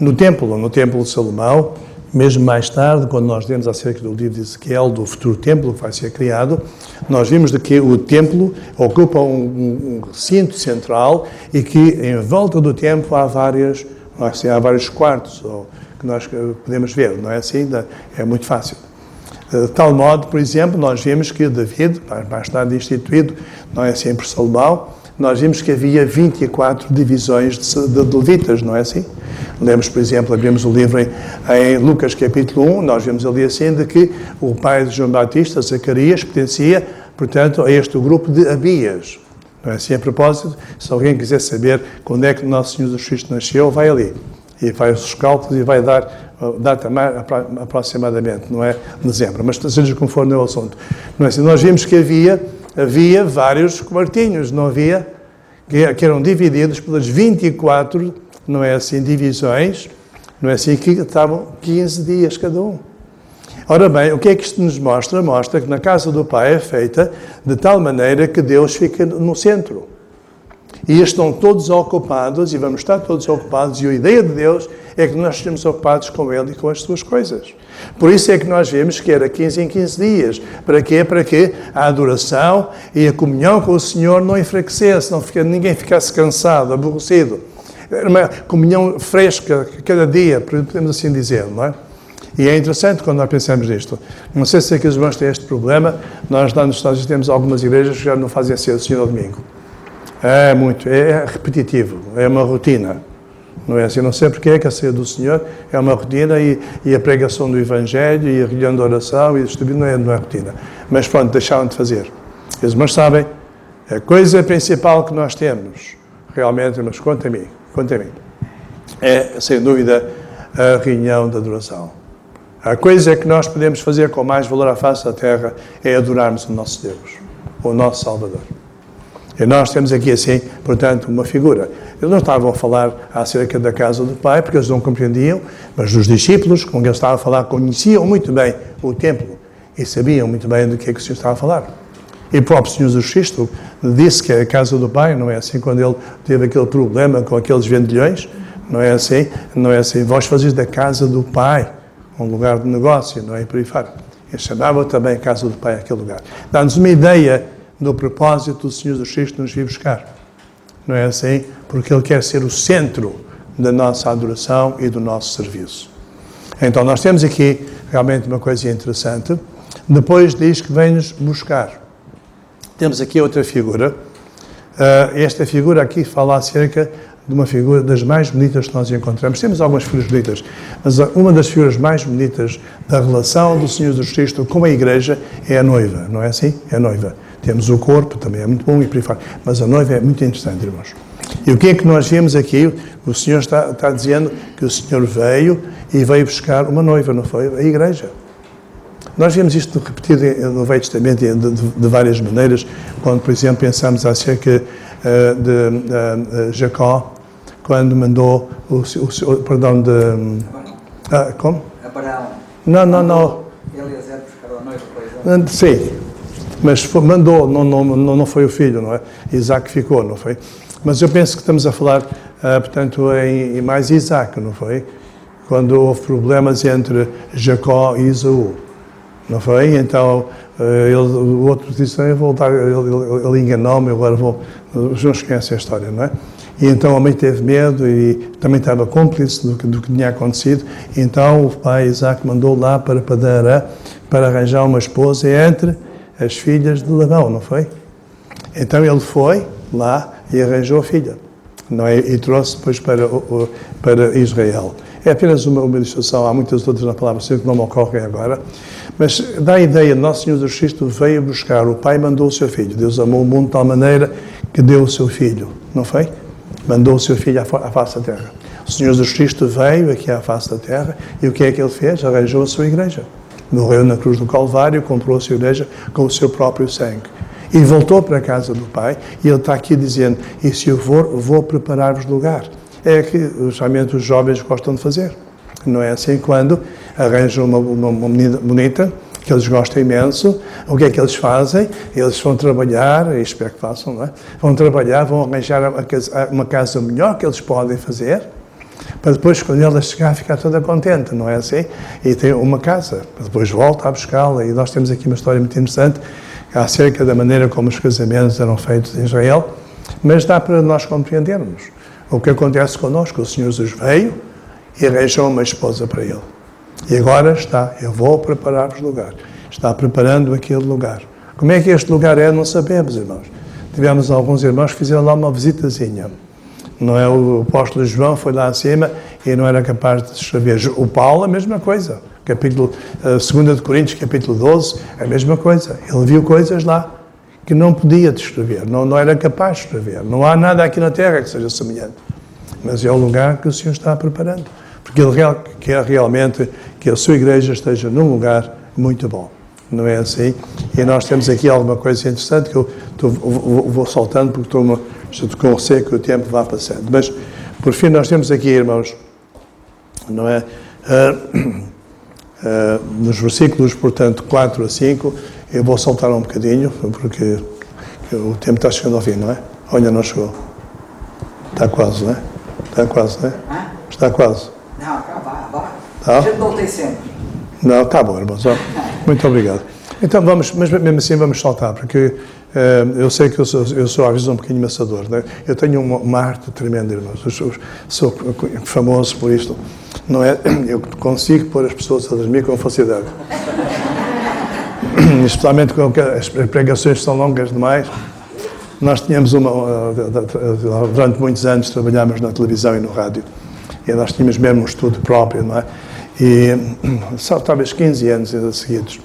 No templo de Salomão, mesmo mais tarde, quando nós lemos acerca do livro de Ezequiel, do futuro templo que vai ser criado, nós vimos de que o templo ocupa um recinto central e que em volta do templo há vários quartos que nós podemos ver, não é assim? É muito fácil. De tal modo, por exemplo, nós vimos que David, mais tarde instituído, não é assim por Salomão, nós vimos que havia 24 divisões de levitas, não é assim? Lemos, por exemplo, abrimos o livro em Lucas capítulo 1, nós vemos ali assim de que o pai de João Batista, Zacarias, pertencia, portanto, a este grupo de Abias. Não é assim? A propósito, se alguém quiser saber quando é que o nosso Senhor Jesus Cristo nasceu, vai ali. E vai aos cálculos e vai dar data aproximadamente, não é dezembro, mas seja como for no assunto. Não é assim? Nós vimos que havia vários quartinhos, não havia? Que eram divididos pelas 24, não é assim, divisões, não é assim, que estavam 15 dias cada um. Ora bem, o que é que isto nos mostra? Mostra que na casa do Pai é feita de tal maneira que Deus fica no centro. E estão todos ocupados, e vamos estar todos ocupados, e a ideia de Deus é que nós estejamos ocupados com Ele e com as suas coisas. Por isso é que nós vemos que era 15 em 15 dias. Para quê? Para que a adoração e a comunhão com o Senhor não enfraquecesse, ninguém ficasse cansado, aborrecido. Era uma comunhão fresca cada dia, podemos assim dizer, não é? E é interessante quando nós pensamos nisto. Não sei se aqui os irmãos têm este problema, nós lá nos Estados Unidos temos algumas igrejas que já não fazem ceia do Senhor ao domingo. É repetitivo, é uma rotina. Não é assim? Não sei porque é que a ceia do Senhor é uma rotina e a pregação do Evangelho e a reunião de oração e isto não é rotina. Mas pronto, deixaram de fazer. Os irmãos sabem, a coisa principal que nós temos, realmente, mas quanto a mim, é, sem dúvida, a reunião de adoração. A coisa que nós podemos fazer com mais valor à face da terra é adorarmos o nosso Deus, o nosso Salvador. E nós temos aqui, assim, portanto, uma figura. Eles não estavam a falar acerca da casa do Pai, porque eles não compreendiam, mas os discípulos, com quem eles estavam a falar, conheciam muito bem o templo e sabiam muito bem do que é que o Senhor estava a falar. E o próprio Senhor Jesus Cristo disse que a casa do Pai, não é assim, quando ele teve aquele problema com aqueles vendilhões, não é assim, vós fazeis da casa do Pai um lugar de negócio, não é? Por aí fora. Ele chamava também a casa do Pai aquele lugar. Dá-nos uma ideia do propósito do Senhor Jesus Cristo nos vir buscar. Não é assim? Porque Ele quer ser o centro da nossa adoração e do nosso serviço. Então, nós temos aqui realmente uma coisa interessante. Depois diz que vem-nos buscar. Temos aqui outra figura. Esta figura aqui fala acerca de uma figura das mais bonitas que nós encontramos. Temos algumas figuras bonitas, mas uma das figuras mais bonitas da relação do Senhor Jesus Cristo com a Igreja é a noiva, não é assim? É a noiva. Temos o corpo, também é muito bom e por aí fora, mas a noiva é muito interessante, irmãos. E o que é que nós vemos aqui? O Senhor está dizendo que o Senhor veio e veio buscar uma noiva, não foi? A Igreja. Nós vemos isto repetido no Velho Testamento de várias maneiras, quando, por exemplo, pensamos acerca de Jacó, quando mandou perdão, como? Abraão. Não. Eliezer buscar a noiva para Isaac. Sim, mas mandou, não foi o filho, não é? Isaac ficou, não foi? Mas eu penso que estamos a falar, portanto, em mais Isaac, não foi? Quando houve problemas entre Jacó e Esaú, não foi? Então, o outro disse, eu vou voltar, ele enganou-me, agora vou... Os meus conhecem a história, não é? E então o homem teve medo e também estava cúmplice do que tinha acontecido. Então o pai Isaac mandou lá para Padarã para arranjar uma esposa entre as filhas de Labão, não foi? Então ele foi lá e arranjou a filha, não é? E trouxe depois para Israel. É apenas uma ilustração, há muitas outras na palavra que não me ocorrem agora, mas dá a ideia, Nosso Senhor Jesus Cristo veio buscar, o Pai mandou o seu Filho, Deus amou o mundo de tal maneira que deu o seu Filho, não foi? Mandou o seu Filho à face da terra. O Senhor Jesus Cristo veio aqui à face da terra e o que é que ele fez? Arranjou a sua igreja. Morreu na cruz do Calvário, comprou a sua igreja com o seu próprio sangue. E voltou para a casa do Pai e ele está aqui dizendo, e se eu for, vou preparar-vos lugar. É que geralmente os jovens gostam de fazer. Não é assim? Quando arranjam uma menina bonita, que eles gostam imenso, o que é que eles fazem? Eles vão trabalhar, e espero que façam, não é? Vão trabalhar, vão arranjar uma casa melhor que eles podem fazer, para depois, quando ela chegar, ficar toda contente, não é assim? E tem uma casa, depois volta a buscá-la. E nós temos aqui uma história muito interessante acerca da maneira como os casamentos eram feitos em Israel, mas dá para nós compreendermos o que acontece connosco. O Senhor Jesus veio e arranjou uma esposa para ele. E agora está, eu vou preparar-vos lugar. Está preparando aquele lugar. Como é que este lugar é, não sabemos, irmãos. Tivemos alguns irmãos que fizeram lá uma visitazinha. Não é? O apóstolo João foi lá acima e não era capaz de escrever. O Paulo, a mesma coisa. Capítulo 2 de Coríntios, capítulo 12, a mesma coisa. Ele viu coisas lá que não podia descrever, não era capaz de escrever. Não há nada aqui na terra que seja semelhante. Mas é o lugar que o Senhor está preparando. Porque Ele quer realmente que a sua igreja esteja num lugar muito bom. Não é assim? E nós temos aqui alguma coisa interessante que eu vou saltando porque estou com receio que o tempo vá passando. Mas, por fim, nós temos aqui, irmãos, não é? Nos versículos, portanto, 4 a 5, eu vou saltar um bocadinho, porque o tempo está chegando ao fim, não é? Olha, não chegou. Está quase, não é? Está quase, não é? Está quase. Não, vai. Tá? A gente não tem sempre. Não, está bom, irmãos. Muito obrigado. Então, mas mesmo assim vamos saltar, porque eu sei que eu sou às vezes um bocadinho amassador, não é? Eu tenho uma arte tremenda, irmãos. Eu sou famoso por isto. Não é? Eu consigo pôr as pessoas a dormir com facilidade. Especialmente com as pregações são longas demais. Nós tínhamos durante muitos anos trabalhámos na televisão e no rádio. E nós tínhamos mesmo um estudo próprio, não é? E só talvez 15 anos ainda seguidos.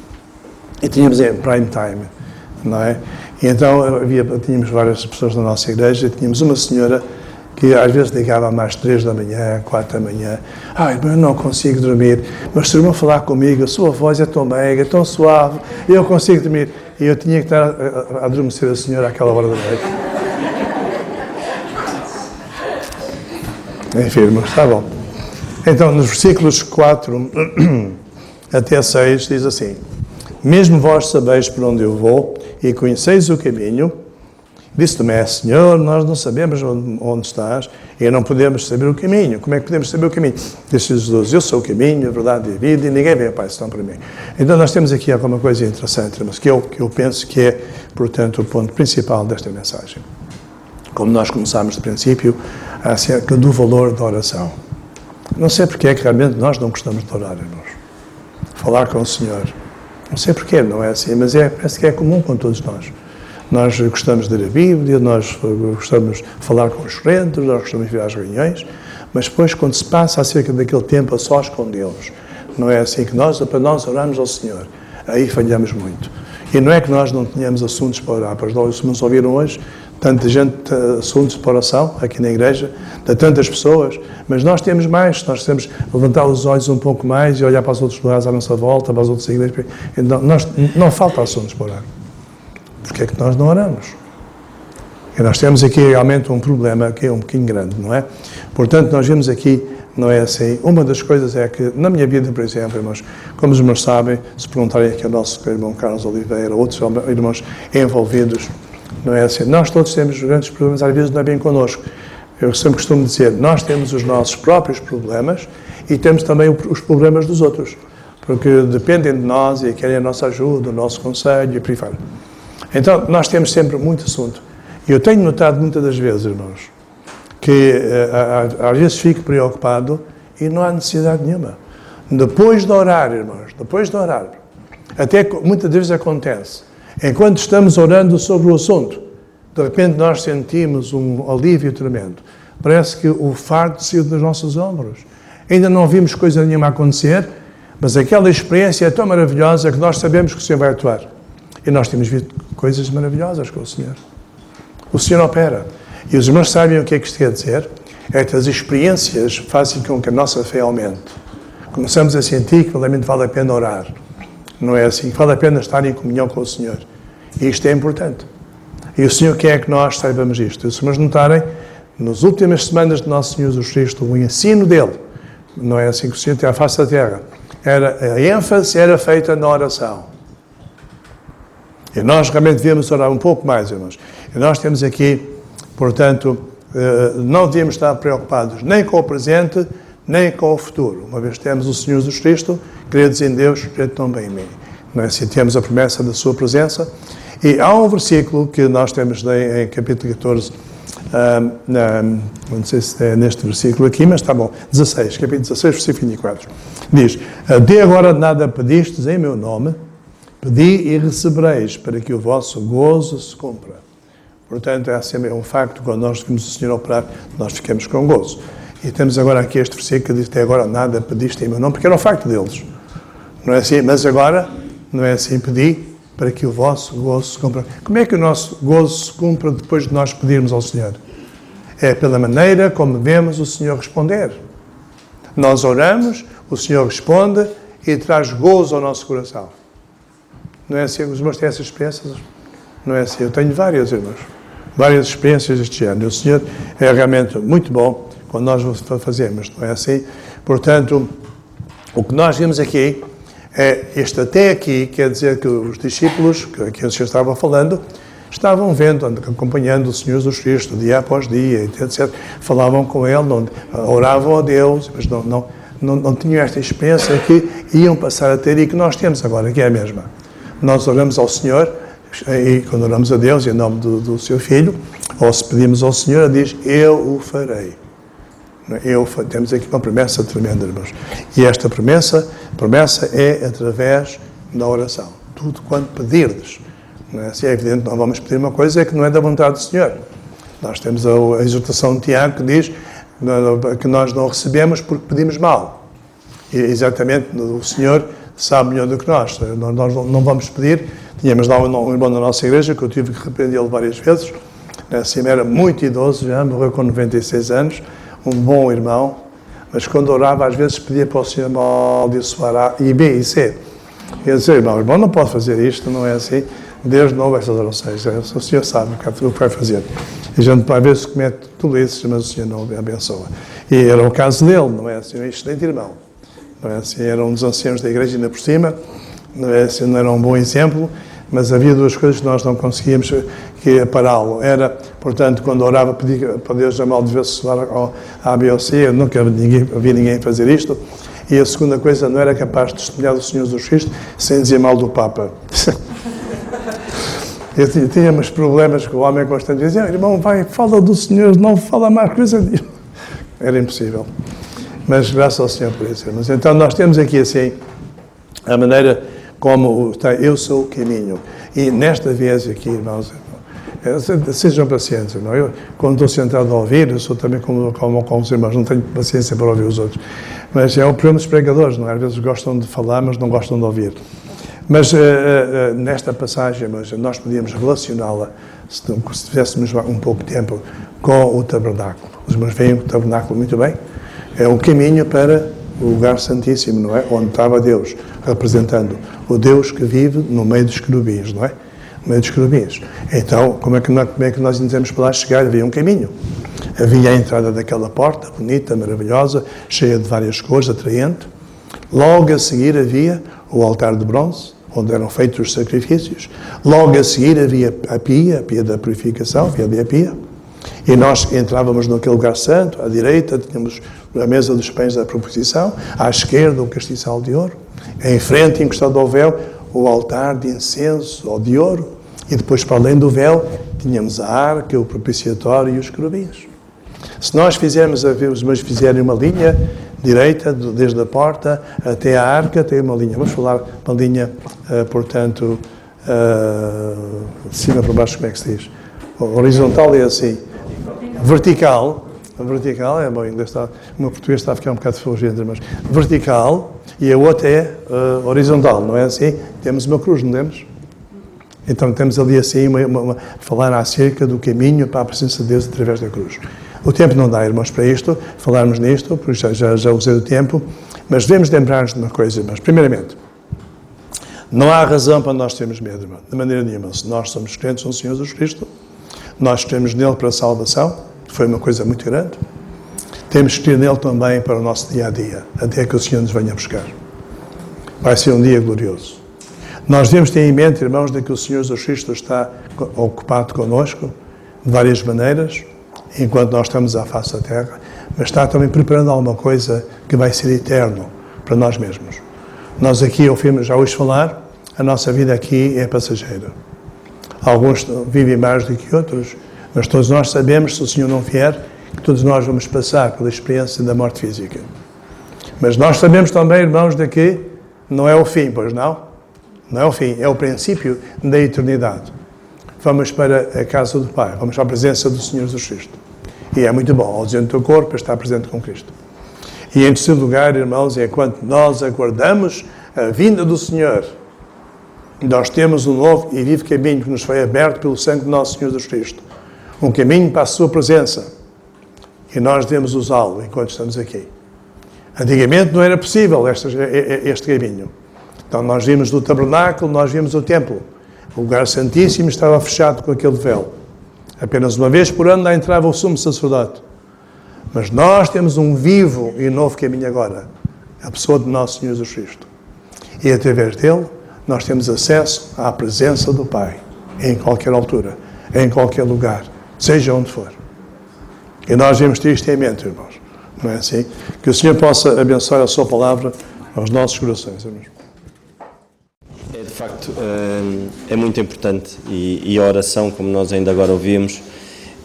E tínhamos em prime time, não é? E então tínhamos várias pessoas na nossa igreja e tínhamos uma senhora que às vezes ligava mais 3 da manhã, 4 da manhã. Ai, eu não consigo dormir, mas se o irmão falar comigo, a sua voz é tão meiga, tão suave, eu consigo dormir. E eu tinha que estar a adormecer a senhora àquela hora da noite. Enfim, irmãos, está bom. Então, nos versículos 4 até 6, diz assim: mesmo vós sabeis por onde eu vou e conheceis o caminho. Disse Tomé: Senhor, nós não sabemos onde estás e não podemos saber o caminho. Como é que podemos saber o caminho? Disse Jesus: eu sou o caminho, a verdade e a vida, e ninguém vem a Pai senão para mim. Então nós temos aqui alguma coisa interessante, mas que eu penso que é, portanto, o ponto principal desta mensagem. Como nós começámos de princípio, acerca do valor da oração. Não sei porque é que realmente nós não gostamos de orar, irmãos. Falar com o Senhor. Não sei porquê, não é assim, mas parece que é comum com todos nós. Nós gostamos de ler a Bíblia, nós gostamos de falar com os crentes, nós gostamos de vir às reuniões, mas depois, quando se passa acerca daquele tempo a sós com Deus, não é assim que para nós orarmos ao Senhor, aí falhamos muito. E não é que nós não tenhamos assuntos para orar, pois nós nos ouviram hoje, tanta gente, assuntos para oração, aqui na igreja, de tantas pessoas, mas nós temos mais, nós temos levantar os olhos um pouco mais e olhar para os outros lugares à nossa volta, para as outras igrejas, então, não falta assuntos para orar. Porque é que nós não oramos? E nós temos aqui realmente um problema que é um bocadinho grande, não é? Portanto, nós vemos aqui, não é assim, uma das coisas é que, na minha vida, por exemplo, irmãos, como os irmãos sabem, se perguntarem aqui ao nosso irmão Carlos Oliveira, outros irmãos envolvidos, não é assim, nós todos temos grandes problemas, às vezes não é bem connosco. Eu sempre costumo dizer, nós temos os nossos próprios problemas e temos também os problemas dos outros, porque dependem de nós e querem a nossa ajuda, o nosso conselho e por aí fora. Então, nós temos sempre muito assunto. E eu tenho notado muitas das vezes, irmãos, que às vezes fico preocupado e não há necessidade nenhuma. Depois de orar, irmãos, depois de orar, Até muitas vezes acontece. Enquanto estamos orando sobre o assunto, de repente nós sentimos um alívio tremendo. Parece que o fardo saiu dos nossos ombros. Ainda não vimos coisa nenhuma acontecer, mas aquela experiência é tão maravilhosa que nós sabemos que o Senhor vai atuar. E nós temos visto coisas maravilhosas com o Senhor. O Senhor opera. E os irmãos sabem o que é que isto quer dizer? É que as experiências fazem com que a nossa fé aumente. Começamos a sentir que realmente vale a pena orar. Não é assim? Vale a pena estar em comunhão com o Senhor. E isto é importante. E o Senhor quer que nós saibamos isto. E se vocês notarem, nas últimas semanas de Nosso Senhor Jesus Cristo, o ensino dele, não é assim que o Senhor tem a face da terra, a ênfase era feita na oração. E nós realmente devemos orar um pouco mais, irmãos. E nós temos aqui, portanto, não devemos estar preocupados nem com o presente, nem com o futuro. Uma vez temos o Senhor Jesus Cristo, credes em Deus, crede também em mim. Não é assim? Temos a promessa da sua presença. E há um versículo que nós temos em capítulo 14, não sei se é neste versículo aqui, mas está bom, 16, capítulo 16, versículo 24. Diz, de agora nada pedistes em meu nome, pedi e recebereis, para que o vosso gozo se cumpra. Portanto, é sempre um facto, quando nós vimos o Senhor operar, nós ficamos com gozo. E temos agora aqui este versículo que diz, até agora nada pediste em meu nome, porque era o facto deles. Não é assim? Mas agora, não é assim, pedi para que o vosso gozo se cumpra. Como é que o nosso gozo se cumpra depois de nós pedirmos ao Senhor? É pela maneira como vemos o Senhor responder. Nós oramos, o Senhor responde e traz gozo ao nosso coração. Não é assim? Os irmãos têm essas experiências? Não é assim? Eu tenho várias, irmãos. Várias experiências deste ano. E o Senhor é realmente muito bom quando nós o fazemos. Não é assim? Portanto, o que nós vimos aqui é este até aqui, quer dizer que os discípulos, que o Senhor estava falando, estavam vendo, acompanhando o Senhor Jesus Cristo, dia após dia, etc. Falavam com Ele, oravam a Deus, mas não tinham esta experiência que iam passar a ter e que nós temos agora, que é a mesma. Nós oramos ao Senhor, e quando oramos a Deus, em nome do seu Filho, ou se pedimos ao Senhor, Ele diz, eu o farei. Temos aqui uma promessa tremenda, irmãos. E esta promessa é através da oração. Tudo quanto pedirdes. Não é? Se é evidente que nós vamos pedir uma coisa, é que não é da vontade do Senhor. Nós temos a exortação de Tiago que diz que nós não recebemos porque pedimos mal. E exatamente o Senhor sabe melhor do que nós. Nós não vamos pedir. Tínhamos lá um irmão da nossa igreja que eu tive que repreendê-lo várias vezes. Assim, era muito idoso, já morreu com 96 anos. Um bom irmão, mas quando orava, às vezes pedia para o Senhor amaldiçoar A, e B e C. E eu dizia, irmão não pode fazer isto, não é assim. Deus não ouve essas orações, o Senhor sabe o que vai fazer. E a gente, às vezes, comete tolices, mas o Senhor não abençoa. E era o caso dele, não é assim, um excelente irmão. Não é assim, era um dos anciãos da igreja ainda por cima, não é assim, não era um bom exemplo, mas havia duas coisas que nós não conseguíamos pará-lo. Era, portanto, quando orava, pedia para Deus amaldiçoar a A, B ou C, eu nunca vi ninguém fazer isto. E a segunda coisa, não era capaz de testemunhar do Senhor Jesus Cristo sem dizer mal do Papa. Eu tinha uns problemas com o homem constante, dizia, irmão, vai, fala do Senhor, não fala mais coisa disso. Era impossível. Mas graças ao Senhor por isso. Mas então nós temos aqui assim, a maneira como está, eu sou o caminho. E nesta vez aqui, irmãos, sejam pacientes, irmão. Eu, quando estou sentado a ouvir, eu sou também como os irmãos, não tenho paciência para ouvir os outros. Mas é o problema dos pregadores, não é? Às vezes gostam de falar, mas não gostam de ouvir. Mas nesta passagem, nós podíamos relacioná-la, se tivéssemos um pouco de tempo, com o tabernáculo. Os irmãos veem o tabernáculo muito bem. É o caminho para o lugar santíssimo, não é? Onde estava Deus, representando o Deus que vive no meio dos querubins, não é? No meio dos querubins. Então, como é que nós dizemos para lá chegar? Havia um caminho. Havia a entrada daquela porta, bonita, maravilhosa, cheia de várias cores, atraente. Logo a seguir havia o altar de bronze, onde eram feitos os sacrifícios. Logo a seguir havia a pia da purificação, havia a pia. E nós entrávamos naquele lugar santo, à direita tínhamos a mesa dos pães da proposição, à esquerda o castiçal de ouro, em frente, encostado ao véu, o altar de incenso ou de ouro, e depois, para além do véu, tínhamos a arca, o propiciatório e os querubins. Se nós fizermos, os irmãos fizerem uma linha direita, desde a porta até a arca, tem uma linha. Vamos falar uma linha, portanto, de cima para baixo, como é que se diz? Horizontal é assim. Vertical é bom, inglês está, o meu português está a ficar um bocado fulgente, mas vertical, e a outra é horizontal, não é assim? Temos uma cruz, não temos? Então temos ali assim, falar acerca do caminho para a presença de Deus através da cruz. O tempo não dá, irmãos, para isto, falarmos nisto, porque já usei o tempo, mas devemos lembrar-nos de uma coisa, irmãos. Primeiramente, não há razão para nós termos medo, irmão, de maneira nenhuma. Se nós somos crentes no Senhor Jesus Cristo, nós cremos nele para a salvação, foi uma coisa muito grande. Temos que crer nele também para o nosso dia-a-dia, até que o Senhor nos venha buscar. Vai ser um dia glorioso. Nós devemos ter em mente, irmãos, de que o Senhor Jesus Cristo está ocupado connosco, de várias maneiras, enquanto nós estamos à face da terra, mas está também preparando alguma coisa que vai ser eterno para nós mesmos. Nós aqui ouvimos já hoje falar, a nossa vida aqui é passageira. Alguns vivem mais do que outros, mas todos nós sabemos, se o Senhor não vier, que todos nós vamos passar pela experiência da morte física. Mas nós sabemos também, irmãos, de que não é o fim, pois não? Não é o fim, é o princípio da eternidade. Vamos para a casa do Pai, vamos à presença do Senhor Jesus Cristo. E é muito bom, ao dizer do teu corpo, estar presente com Cristo. E em terceiro lugar, irmãos, enquanto nós aguardamos a vinda do Senhor, nós temos um novo e vivo caminho que nos foi aberto pelo sangue do nosso Senhor Jesus Cristo. Um caminho para a sua presença. E nós devemos usá-lo enquanto estamos aqui. Antigamente não era possível este caminho. Então nós vimos do tabernáculo, nós vimos o templo. O lugar santíssimo estava fechado com aquele véu. Apenas uma vez por ano lá entrava o sumo sacerdote. Mas nós temos um vivo e novo caminho agora. A pessoa do nosso Senhor Jesus Cristo. E através dele, nós temos acesso à presença do Pai. Em qualquer altura, em qualquer lugar, seja onde for. E nós devemos ter isto em mente, irmãos. Não é assim? Que o Senhor possa abençoar a sua palavra aos nossos corações, irmãos. De facto, é muito importante e a oração, como nós ainda agora ouvimos,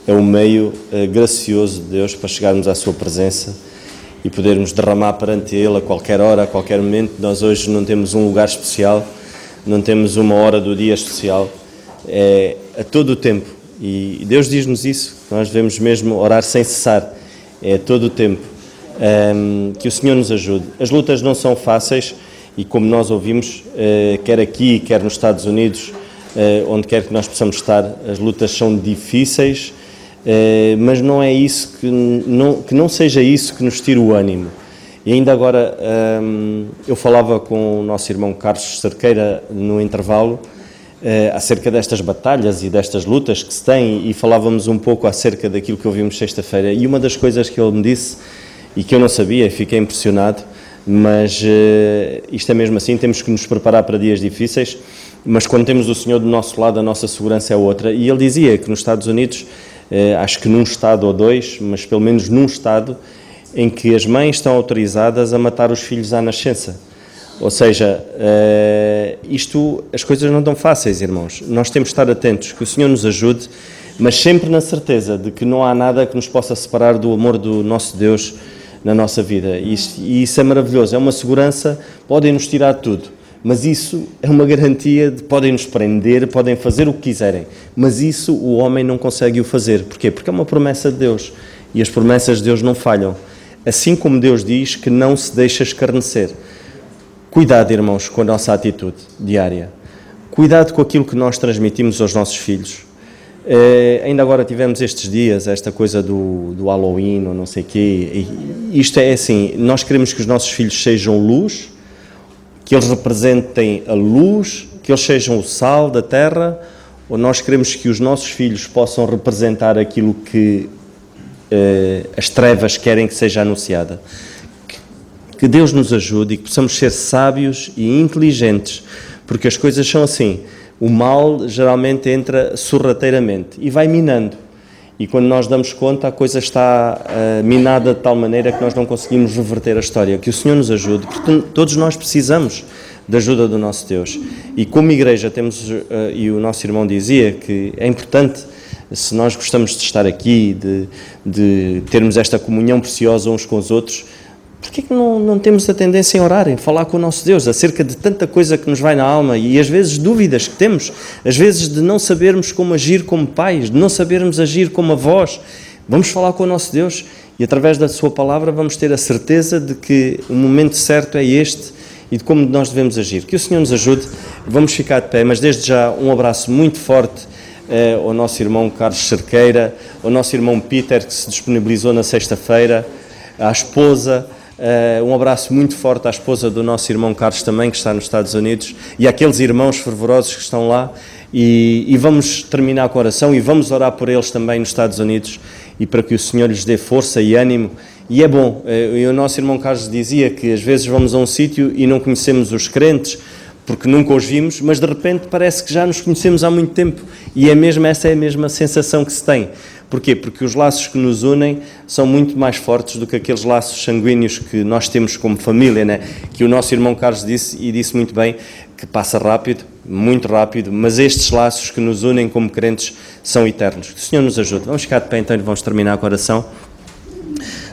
é um meio gracioso de Deus para chegarmos à sua presença e podermos derramar perante Ele a qualquer hora, a qualquer momento. Nós hoje não temos um lugar especial, não temos uma hora do dia especial, é a todo o tempo. E Deus diz-nos isso, nós devemos mesmo orar sem cessar, é a todo o tempo. Que o Senhor nos ajude. As lutas não são fáceis e, como nós ouvimos, quer aqui, quer nos Estados Unidos, onde quer que nós possamos estar, as lutas são difíceis, mas não é isso que não seja isso que nos tire o ânimo. E ainda agora, eu falava com o nosso irmão Carlos Cerqueira no intervalo, acerca destas batalhas e destas lutas que se têm, e falávamos um pouco acerca daquilo que ouvimos sexta-feira, e uma das coisas que ele me disse, e que eu não sabia, fiquei impressionado, mas isto é mesmo assim, temos que nos preparar para dias difíceis, mas quando temos o Senhor do nosso lado, a nossa segurança é outra. E ele dizia que nos Estados Unidos, acho que num estado ou dois, mas pelo menos num estado, em que as mães estão autorizadas a matar os filhos à nascença. Ou seja, as coisas não estão fáceis, irmãos. Nós temos de estar atentos, que o Senhor nos ajude, mas sempre na certeza de que não há nada que nos possa separar do amor do nosso Deus na nossa vida. E isso é maravilhoso, é uma segurança, podem nos tirar tudo, mas isso é uma garantia de podem nos prender, podem fazer o que quiserem, mas isso o homem não consegue o fazer. Porquê? Porque é uma promessa de Deus, e as promessas de Deus não falham. Assim como Deus diz que não se deixa escarnecer. Cuidado, irmãos, com a nossa atitude diária. Cuidado com aquilo que nós transmitimos aos nossos filhos. Ainda agora tivemos estes dias, esta coisa do Halloween ou não sei o quê. Isto é assim, nós queremos que os nossos filhos sejam luz, que eles representem a luz, que eles sejam o sal da terra, ou nós queremos que os nossos filhos possam representar aquilo que as trevas querem que seja anunciada. Que Deus nos ajude e que possamos ser sábios e inteligentes, porque as coisas são assim. O mal geralmente entra sorrateiramente e vai minando. E quando nós damos conta, a coisa está minada de tal maneira que nós não conseguimos reverter a história. Que o Senhor nos ajude, porque todos nós precisamos da ajuda do nosso Deus. E como igreja temos, e o nosso irmão dizia, que é importante, se nós gostamos de estar aqui, de termos esta comunhão preciosa uns com os outros, Porquê que não temos a tendência em orar, em falar com o nosso Deus acerca de tanta coisa que nos vai na alma e às vezes dúvidas que temos, às vezes de não sabermos como agir como pais, de não sabermos agir como avós? Vamos falar com o nosso Deus e através da sua palavra vamos ter a certeza de que o momento certo é este e de como nós devemos agir. Que o Senhor nos ajude. Vamos ficar de pé, mas desde já um abraço muito forte ao nosso irmão Carlos Cerqueira, ao nosso irmão Peter, que se disponibilizou na sexta-feira, à esposa, um abraço muito forte à esposa do nosso irmão Carlos também, que está nos Estados Unidos, e àqueles irmãos fervorosos que estão lá, e vamos terminar com a oração, e vamos orar por eles também nos Estados Unidos, e para que o Senhor lhes dê força e ânimo. E é bom, e o nosso irmão Carlos dizia que às vezes vamos a um sítio e não conhecemos os crentes, porque nunca os vimos, mas de repente parece que já nos conhecemos há muito tempo, e essa é a mesma sensação que se tem. Porquê? Porque os laços que nos unem são muito mais fortes do que aqueles laços sanguíneos que nós temos como família, né? Que o nosso irmão Carlos disse, e disse muito bem, que passa rápido, muito rápido, mas estes laços que nos unem como crentes são eternos. Que o Senhor nos ajude. Vamos ficar de pé então e vamos terminar com a oração.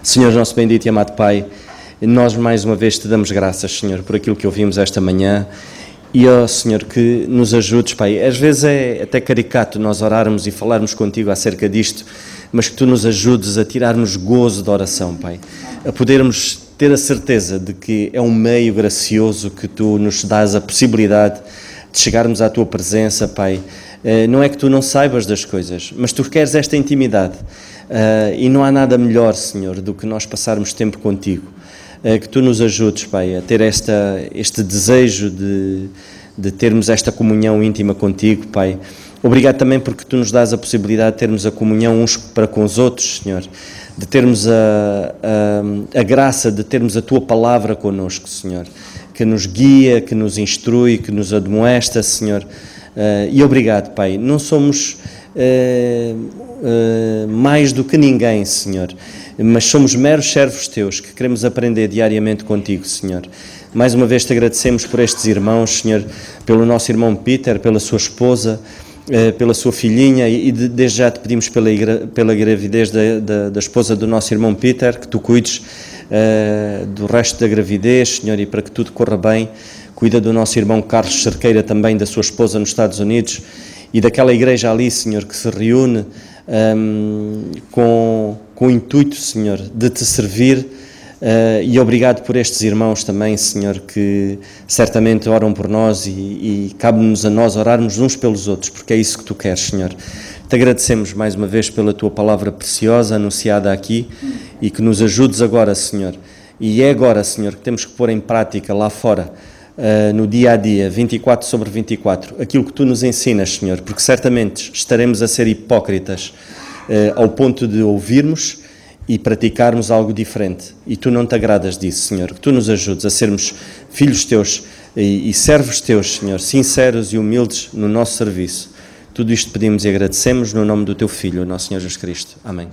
Senhor, nosso bendito e amado Pai, nós mais uma vez te damos graças, Senhor, por aquilo que ouvimos esta manhã. E, ó Senhor, que nos ajudes, Pai. Às vezes é até caricato nós orarmos e falarmos contigo acerca disto, mas que tu nos ajudes a tirarmos gozo da oração, Pai. A podermos ter a certeza de que é um meio gracioso que tu nos dás a possibilidade de chegarmos à tua presença, Pai. Não é que tu não saibas das coisas, mas tu queres esta intimidade. E não há nada melhor, Senhor, do que nós passarmos tempo contigo. Que tu nos ajudes, Pai, a ter este desejo de termos esta comunhão íntima contigo, Pai. Obrigado também porque tu nos dás a possibilidade de termos a comunhão uns para com os outros, Senhor, de termos a graça de termos a tua palavra connosco, Senhor, que nos guia, que nos instrui, que nos admoesta, Senhor. E obrigado, Pai. Não somos mais do que ninguém, Senhor, mas somos meros servos teus que queremos aprender diariamente contigo, Senhor. Mais uma vez te agradecemos por estes irmãos, Senhor, pelo nosso irmão Peter, pela sua esposa, pela sua filhinha, e desde já te pedimos pela gravidez da esposa do nosso irmão Peter, que tu cuides do resto da gravidez, Senhor, e para que tudo corra bem. Cuida do nosso irmão Carlos Cerqueira também, da sua esposa nos Estados Unidos, e daquela igreja ali, Senhor, que se reúne com o intuito, Senhor, de te servir, e obrigado por estes irmãos também, Senhor, que certamente oram por nós e cabe-nos a nós orarmos uns pelos outros, porque é isso que tu queres, Senhor. Te agradecemos mais uma vez pela tua palavra preciosa anunciada aqui e que nos ajudes agora, Senhor. E é agora, Senhor, que temos que pôr em prática lá fora, no dia a dia, 24/24, aquilo que tu nos ensinas, Senhor, porque certamente estaremos a ser hipócritas ao ponto de ouvirmos e praticarmos algo diferente, e tu não te agradas disso, Senhor. Que tu nos ajudes a sermos filhos teus e servos teus, Senhor, sinceros e humildes no nosso serviço. Tudo isto pedimos e agradecemos no nome do teu Filho, nosso Senhor Jesus Cristo. Amém.